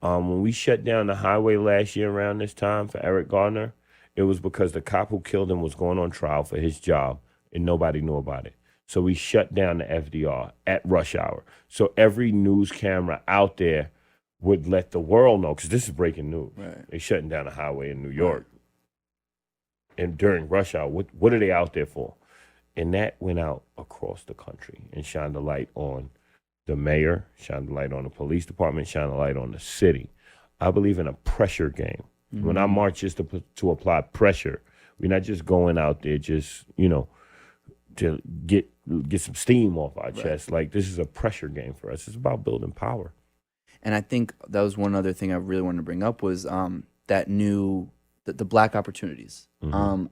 When we shut down the highway last year around this time for Eric Gardner, it was because the cop who killed him was going on trial for his job, and nobody knew about it. So we shut down the FDR at rush hour. So every news camera out there would let the world know, because this is breaking news. They're shutting down a highway in New York. And during rush hour, what are they out there for? And that went out across the country and shined a light on the mayor, shined a light on the police department, shined a light on the city. I believe in a pressure game. When I march is to apply pressure, We're not just going out there just, to get some steam off our chest. Like, this is a pressure game for us. It's about building power. And I think that was one other thing I really wanted to bring up was that the black opportunities.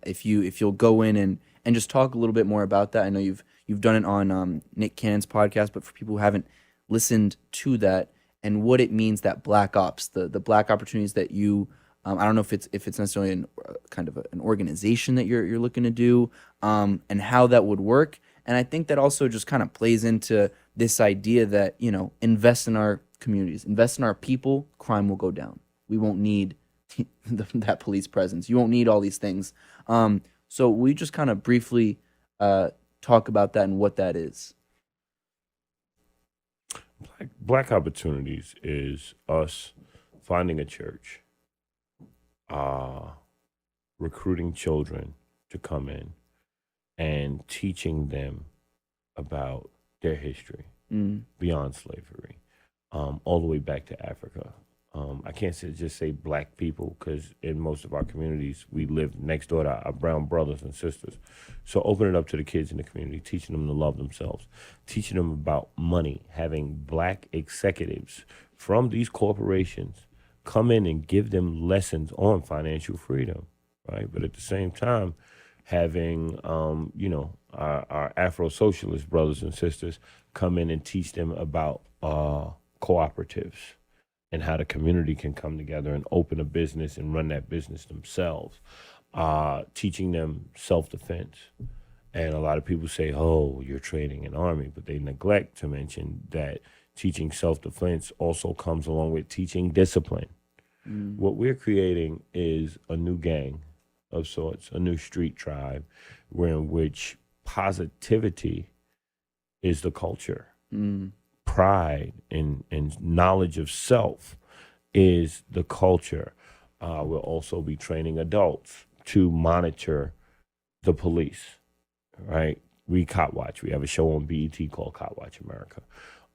If you'll go in and just talk a little bit more about that. I know you've done it on Nick Cannon's podcast, but for people who haven't listened to that and what it means, that black ops, the black opportunities that you, I don't know if it's necessarily kind of an organization that you're looking to do, and how that would work. And I think that also just kind of plays into this idea that, invest in our communities, invest in our people, crime will go down. We won't need that police presence. You won't need all these things. So we just kind of briefly talk about that and what that is. Black Opportunities is us finding a church, recruiting children to come in and teaching them about their history beyond slavery, all the way back to Africa. I can't just say black people, because in most of our communities, we live next door to our brown brothers and sisters. So open it up to the kids in the community, teaching them to love themselves, teaching them about money, having black executives from these corporations come in and give them lessons on financial freedom, right? But at the same time, having, our Afro-socialist brothers and sisters come in and teach them about cooperatives and how the community can come together and open a business and run that business themselves, teaching them self-defense. And a lot of people say, oh, you're training an army, but they neglect to mention that teaching self-defense also comes along with teaching discipline. What we're creating is a new gang of sorts, a new street tribe, in which positivity is the culture. Pride and knowledge of self is the culture. We'll also be training adults to monitor the police, right? We cop watch. We have a show on BET called Cop Watch America.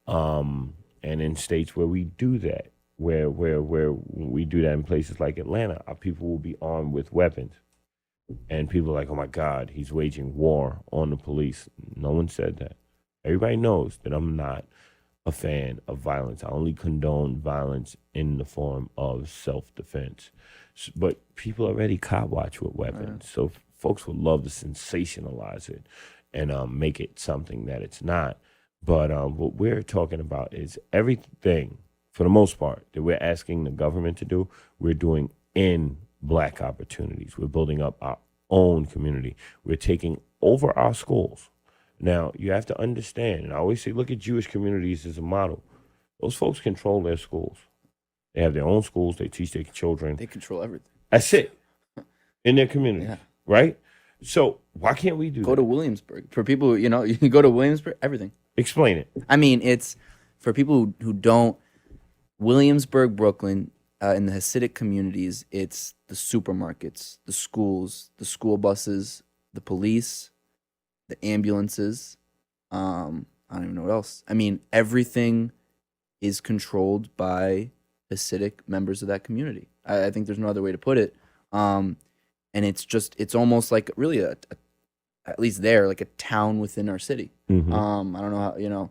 And in states where we do that, where we do that in places like Atlanta, our people will be armed with weapons. And people are like, oh my God, he's waging war on the police. No one said that. Everybody knows that I'm not a fan of violence. I only condone violence in the form of self-defense. But people already cop watch with weapons. So folks would love to sensationalize it and make it something that it's not. But what we're talking about is everything, for the most part, that we're asking the government to do, we're doing in black opportunities. We're building up our own community. We're taking over our schools. Now, you have to understand, and I always say, look at Jewish communities as a model. Those folks control their schools. They have their own schools. They teach their children. They control everything. That's it. In their communities, right? So why can't we do Go to Williamsburg. For people, you can go to Williamsburg, everything. Explain it. I mean, it's, for people who don't, Williamsburg, Brooklyn, in the Hasidic communities, it's the supermarkets, the schools, the school buses, the police, the ambulances. I don't even know what else. I mean, everything is controlled by Hasidic members of that community. I think there's no other way to put it. And it's almost like really at least there, like a town within our city. I don't know how,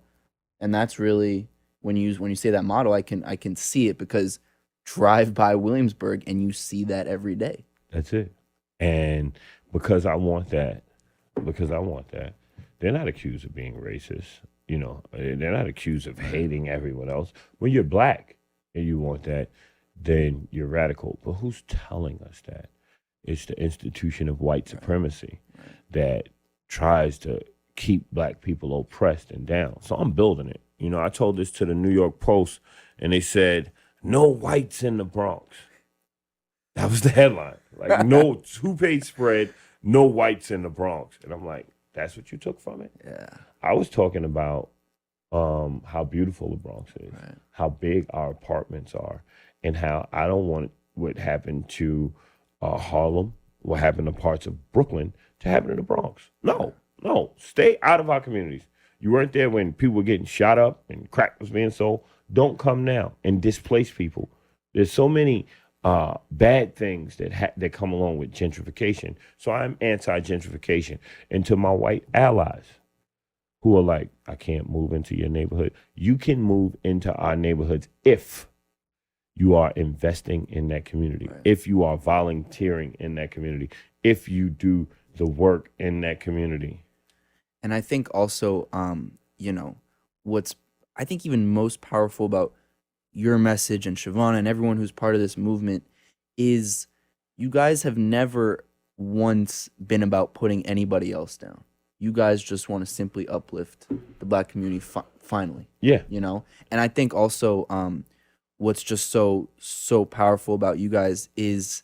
and that's really, when you say that model, I can see it, because drive by Williamsburg and you see that every day. That's it. And because I want that, they're not accused of being racist. They're not accused of hating everyone else. When you're black and you want that, then you're radical. But who's telling us that? It's the institution of white supremacy that tries to keep black people oppressed and down. So I'm building it. I told this to the New York Post, and they said, no whites in the Bronx. That was the headline. Like, no 2-page spread, no whites in the Bronx. And I'm like, that's what you took from it? Yeah. I was talking about how beautiful the Bronx is, how big our apartments are, and how I don't want what happened to Harlem, what happened to parts of Brooklyn, to happen in the Bronx. No, stay out of our communities. You weren't there when people were getting shot up and crack was being sold. Don't come now and displace people. There's so many bad things that come along with gentrification. So I'm anti-gentrification. And to my white allies who are like, I can't move into your neighborhood. You can move into our neighborhoods if you are investing in that community, Right. if you are volunteering in that community, if you do the work in that community. And I think also, you know, what's I think even most powerful about your message and Siobhan and everyone who's part of this movement is you guys have never once been about putting anybody else down. You guys just want to simply uplift the black community finally, Yeah. you know? And I think also what's just so powerful about you guys is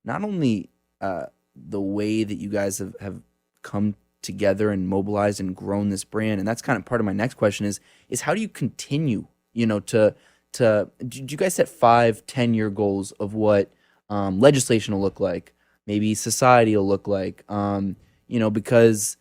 not only the way that you guys have come together and mobilized and grown this brand, and that's kind of part of my next question is how do you continue, you know, to do you guys set 5-10 year goals of what legislation will look like, maybe society will look like, you know, because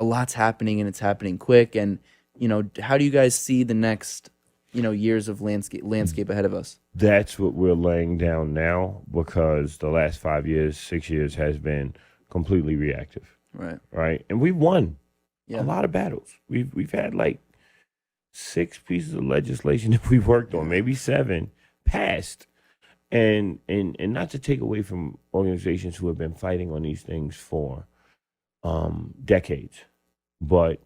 a lot's happening and it's happening quick, and you know, how do you guys see the next, you know, years of landscape ahead of us? That's what we're laying down now, because the last 5 years, 6 years has been completely reactive, Right. right? And we've won Yeah. a lot of battles. We've had like 6 pieces of legislation that we've worked on, maybe 7 passed. And not to take away from organizations who have been fighting on these things for decades, but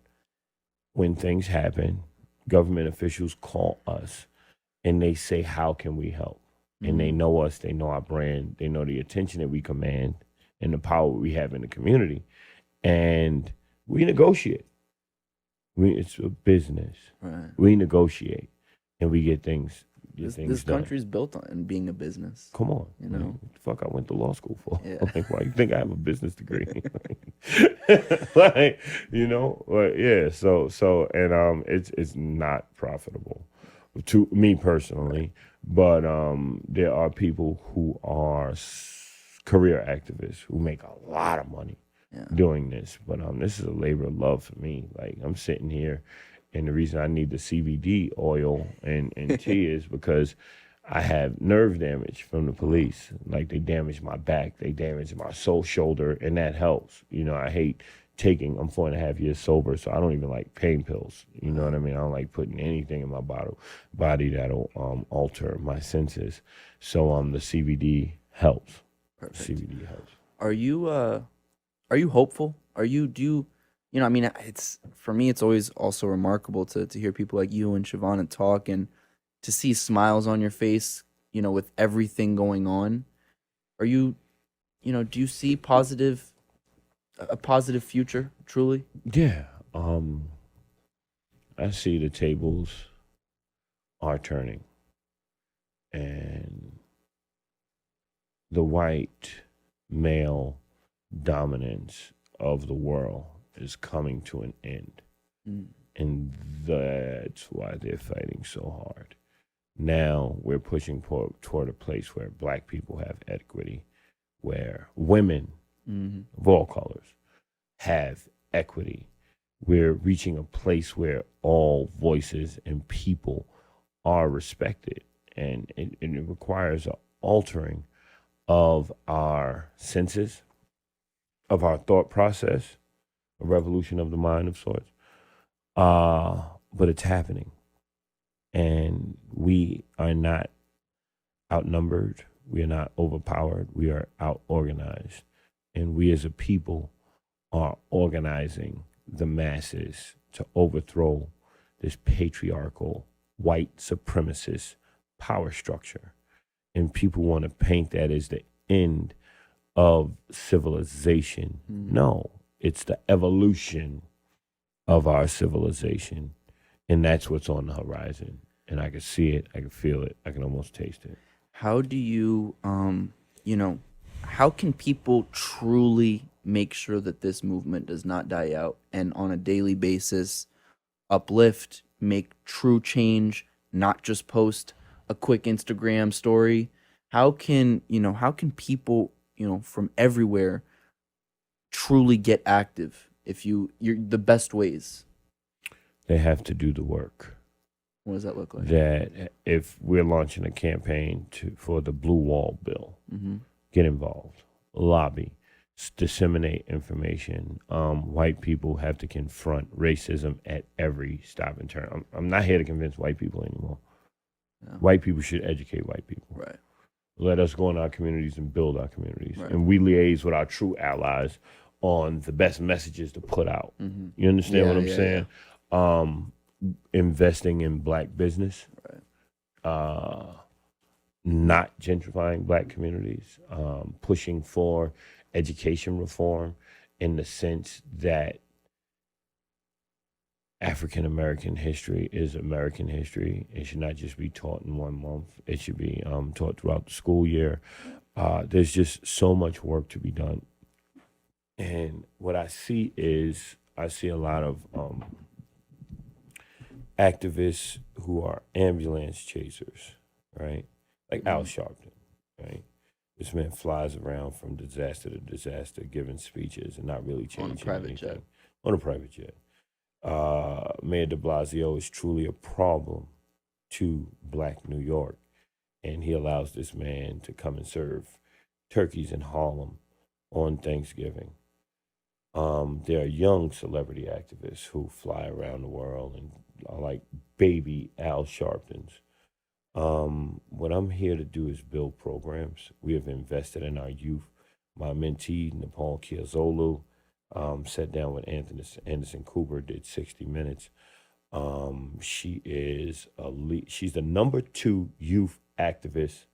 when things happen, government officials call us and they say, how can we help? And they know us, they know our brand, they know the attention that we command and the power we have in the community. And we negotiate. It's a business. Right. We negotiate and we get things. This done. country's built on being a business. Come on, you know. what the fuck I went to law school for? Yeah. Like, why you think I have a business degree? Like, you know, like, yeah. So, and it's not profitable to me personally, but there are people who are career activists who make a lot of money doing this. But this is a labor of love for me. Like, I'm sitting here. And the reason I need the CBD oil and tea is because I have nerve damage from the police. Like, they damaged my back, they damaged my shoulder, and that helps. You know, I hate taking, I'm 4.5 years sober, so I don't even like pain pills. You know what I mean? I don't like putting anything in my body that'll alter my senses. So the CBD helps. Perfect. CBD helps. Are you hopeful? You know, I mean, it's for me, it's always also remarkable to hear people like you and Siobhan talk and to see smiles on your face, you know, with everything going on. Are you know, do you see a positive future, truly? Yeah. I see the tables are turning, and the white male dominance of the world is coming to an end. And that's why they're fighting so hard. Now we're pushing toward a place where black people have equity, where women of all colors have equity. We're reaching a place where all voices and people are respected. And it requires an altering of our senses, of our thought process, a revolution of the mind of sorts. But it's happening. And we are not outnumbered. We are not overpowered. We are out-organized. And we as a people are organizing the masses to overthrow this patriarchal, white supremacist power structure. And people want to paint that as the end of civilization. No, it's the evolution of our civilization. And that's what's on the horizon. And I can see it, I can feel it, I can almost taste it. How do you, you know, how can people truly make sure that this movement does not die out and on a daily basis uplift, make true change, not just post a quick Instagram story? How can people, you know, from everywhere truly get active if you're the best ways? They have to do the work. What does that look like? That if we're launching a campaign for the Blue Wall bill, get involved, lobby, disseminate information. White people have to confront racism at every stop and turn. I'm not here to convince white people anymore. Yeah. White people should educate white people. Right. Let us go in our communities and build our communities. Right. And we liaise with our true allies on the best messages to put out. You understand what I'm saying? Yeah. Investing in black business, not gentrifying black communities, pushing for education reform in the sense that African American history is American history. It should not just be taught in 1 month. It should be taught throughout the school year. There's just so much work to be done. And what I see is I see a lot of activists who are ambulance chasers, right? Like Al Sharpton, right? This man flies around from disaster to disaster, giving speeches and not really changing on a private anything. jet. On a private jet. Mayor de Blasio is truly a problem to Black New York, and he allows this man to come and serve turkeys in Harlem on Thanksgiving. There are young celebrity activists who fly around the world and are like baby Al Sharptons. What I'm here to do is build programs. We have invested in our youth. My mentee, Nepal Kiazolu, sat down with Anderson Cooper, did 60 Minutes. She is she's the number 2 youth activist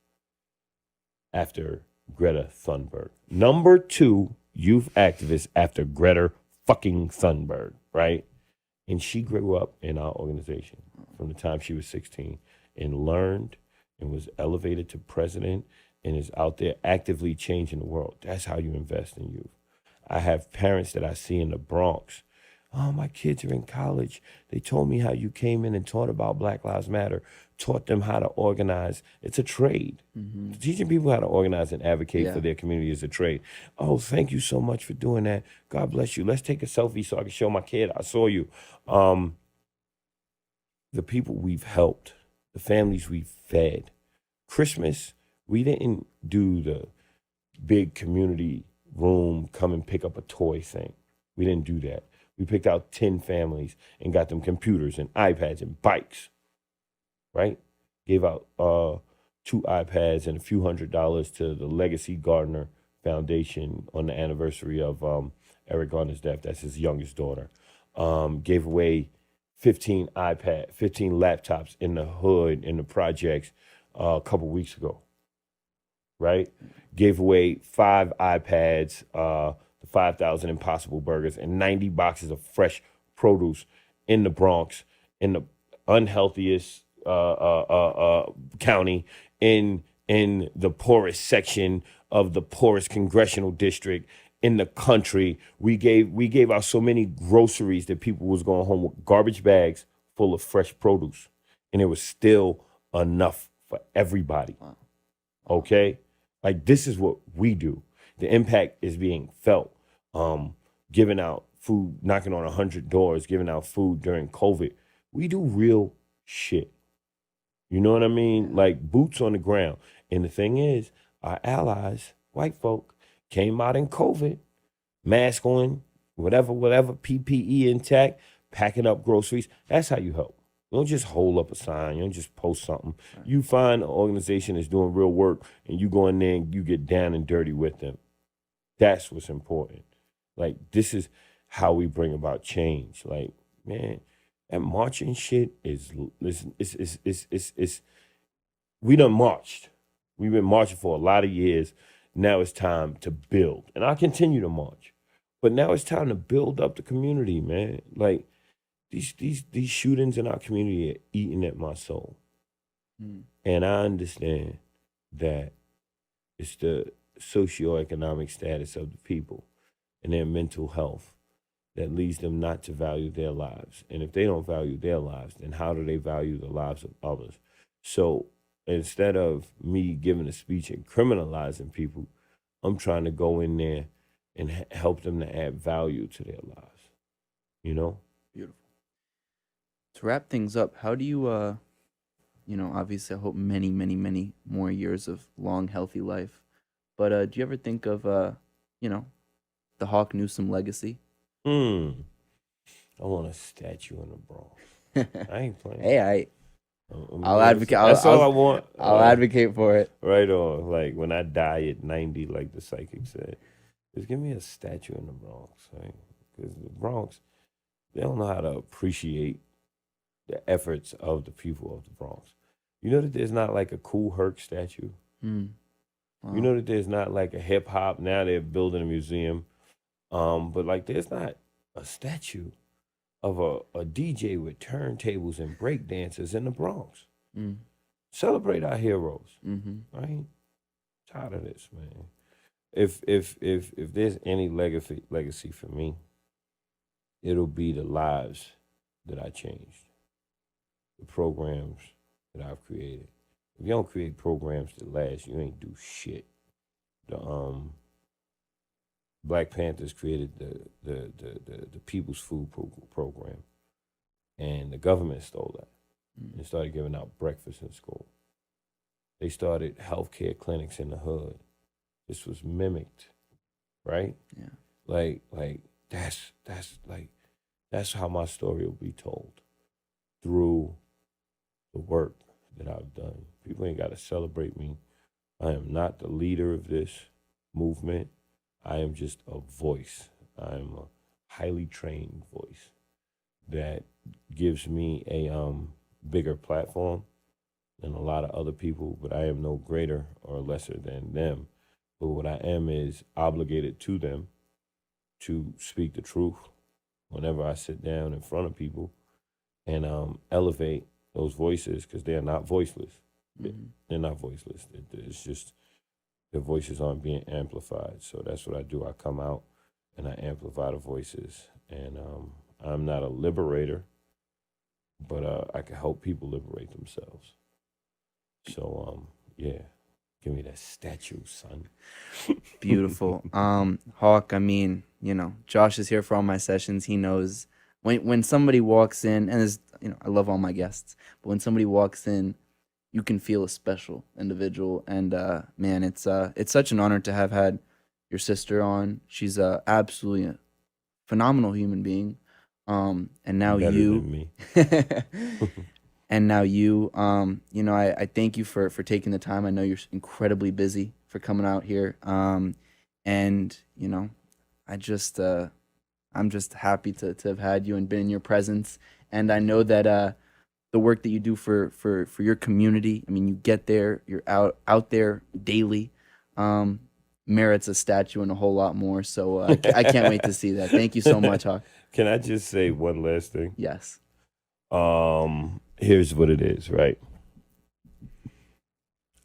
after Greta Thunberg. Number 2 youth activist after Greta fucking Thunberg, right? And she grew up in our organization from the time she was 16 and learned and was elevated to president and is out there actively changing the world. That's how you invest in youth. I have parents that I see in the Bronx. Oh, my kids are in college. They told me how you came in and taught about Black Lives Matter, taught them how to organize. It's a trade. Teaching people how to organize and advocate for their community is a trade. Oh, thank you so much for doing that. God bless you. Let's take a selfie so I can show my kid I saw you. The people we've helped, the families we've fed. Christmas, we didn't do the big community room, come and pick up a toy thing. We didn't do that. We picked out 10 families and got them computers and iPads and bikes, right? Gave out 2 iPads and a few $100s to the Legacy Gardner Foundation on the anniversary of Eric Garner's death. That's his youngest daughter. Gave away 15 laptops in the hood, in the projects a couple weeks ago, right? Gave away 5 iPads, the 5,000 Impossible Burgers, and 90 boxes of fresh produce in the Bronx, in the unhealthiest county, in the poorest section of the poorest congressional district in the country. We gave out so many groceries that people was going home with garbage bags full of fresh produce, and it was still enough for everybody. Wow. Okay? Like, this is what we do. The impact is being felt. Giving out food, knocking on 100 doors, giving out food during COVID. We do real shit. You know what I mean? Like, boots on the ground. And the thing is, our allies, white folk, came out in COVID, mask on, whatever, PPE intact, packing up groceries. That's how you help. You don't just hold up a sign. You don't just post something. Right. You find an organization that's doing real work, and you go in there and you get down and dirty with them. That's what's important. Like, this is how we bring about change. Like, man, that marching shit is we done marched. We've been marching for a lot of years. Now it's time to build. And I continue to march. But now it's time to build up the community, man. Like, these shootings in our community are eating at my soul. And I understand that it's the socioeconomic status of the people and their mental health that leads them not to value their lives. And if they don't value their lives, then how do they value the lives of others? So instead of me giving a speech and criminalizing people, I'm trying to go in there and help them to add value to their lives, you know? Beautiful. To wrap things up, how do you, obviously I hope many, many, many more years of long, healthy life. But do you ever think of, the Hawk Newsome legacy? Hmm. I want a statue in the Bronx. I ain't playing. Hey, I'm I'll being advocate. That's all I want. I'll advocate for it. Right on. Like when I die at 90, like the psychic said, just give me a statue in the Bronx. Right? Because the Bronx, they don't know how to appreciate the efforts of the people of the Bronx. You know that there's not like a Kool Herc statue. Mm. Wow. You know that there's not like a hip hop. Now they're building a museum. But like there's not a statue of a DJ with turntables and break dancers in the Bronx. Mm. Celebrate our heroes, Mm-hmm. right? Tired of this, man. If there's any legacy for me, it'll be the lives that I changed, the programs that I've created. If you don't create programs that last, you ain't do shit. The Black Panthers created the People's Food Program, and the government stole that and started giving out breakfast in school. They started healthcare clinics in the hood. This was mimicked, right? Yeah. Like that's how my story will be told, through the work that I've done. People ain't got to celebrate me. I am not the leader of this movement. I am just a voice. I am a highly trained voice that gives me a bigger platform than a lot of other people, but I am no greater or lesser than them. But what I am is obligated to them to speak the truth whenever I sit down in front of people and elevate those voices, because they're not voiceless. Mm-hmm. They're not voiceless. It's just their voices aren't being amplified. So that's what I do. I come out and I amplify the voices. And I'm not a liberator, but I can help people liberate themselves. So yeah, give me that statue, son. Beautiful. Hawk, I mean, Josh is here for all my sessions. He knows when somebody walks in, and I love all my guests, but when somebody walks in, you can feel a special individual. And man, it's such an honor to have had your sister on. She's absolutely a phenomenal human being. And now Better you, than me. and now you, I thank you for taking the time. I know you're incredibly busy for coming out here. And I'm just happy to have had you and been in your presence. And I know that the work that you do for your community, I mean, you get there, you're out there daily, merits a statue and a whole lot more. So I can't wait to see that. Thank you so much, Hawk. Can I just say one last thing? Yes. Here's what it is, right?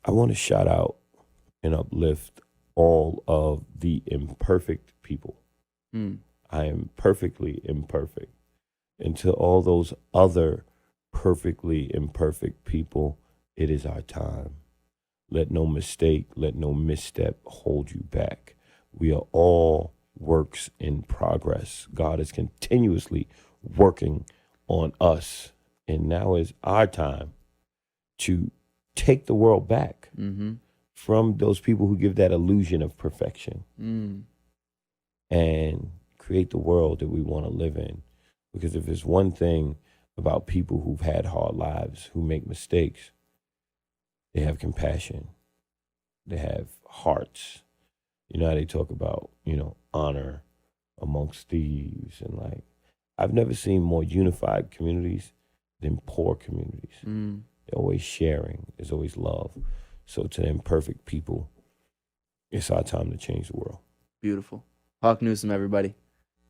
I want to shout out and uplift all of the imperfect people. I am perfectly imperfect. And to all those other perfectly imperfect people, it is our time. Let no mistake, let no misstep hold you back. We are all works in progress. God is continuously working on us. And now is our time to take the world back from those people who give that illusion of perfection and create the world that we want to live in. Because if there's one thing about people who've had hard lives, who make mistakes, they have compassion. They have hearts. You know how they talk about, honor amongst thieves, and like, I've never seen more unified communities than poor communities. They're always sharing. There's always love. So to the imperfect people, it's our time to change the world. Beautiful. Hawk Newsome, everybody.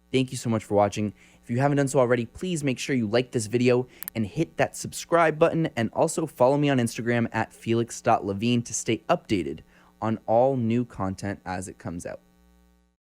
Thank you so much for watching. If you haven't done so already, please make sure you like this video and hit that subscribe button, and also follow me on Instagram at felix.levine to stay updated on all new content as it comes out.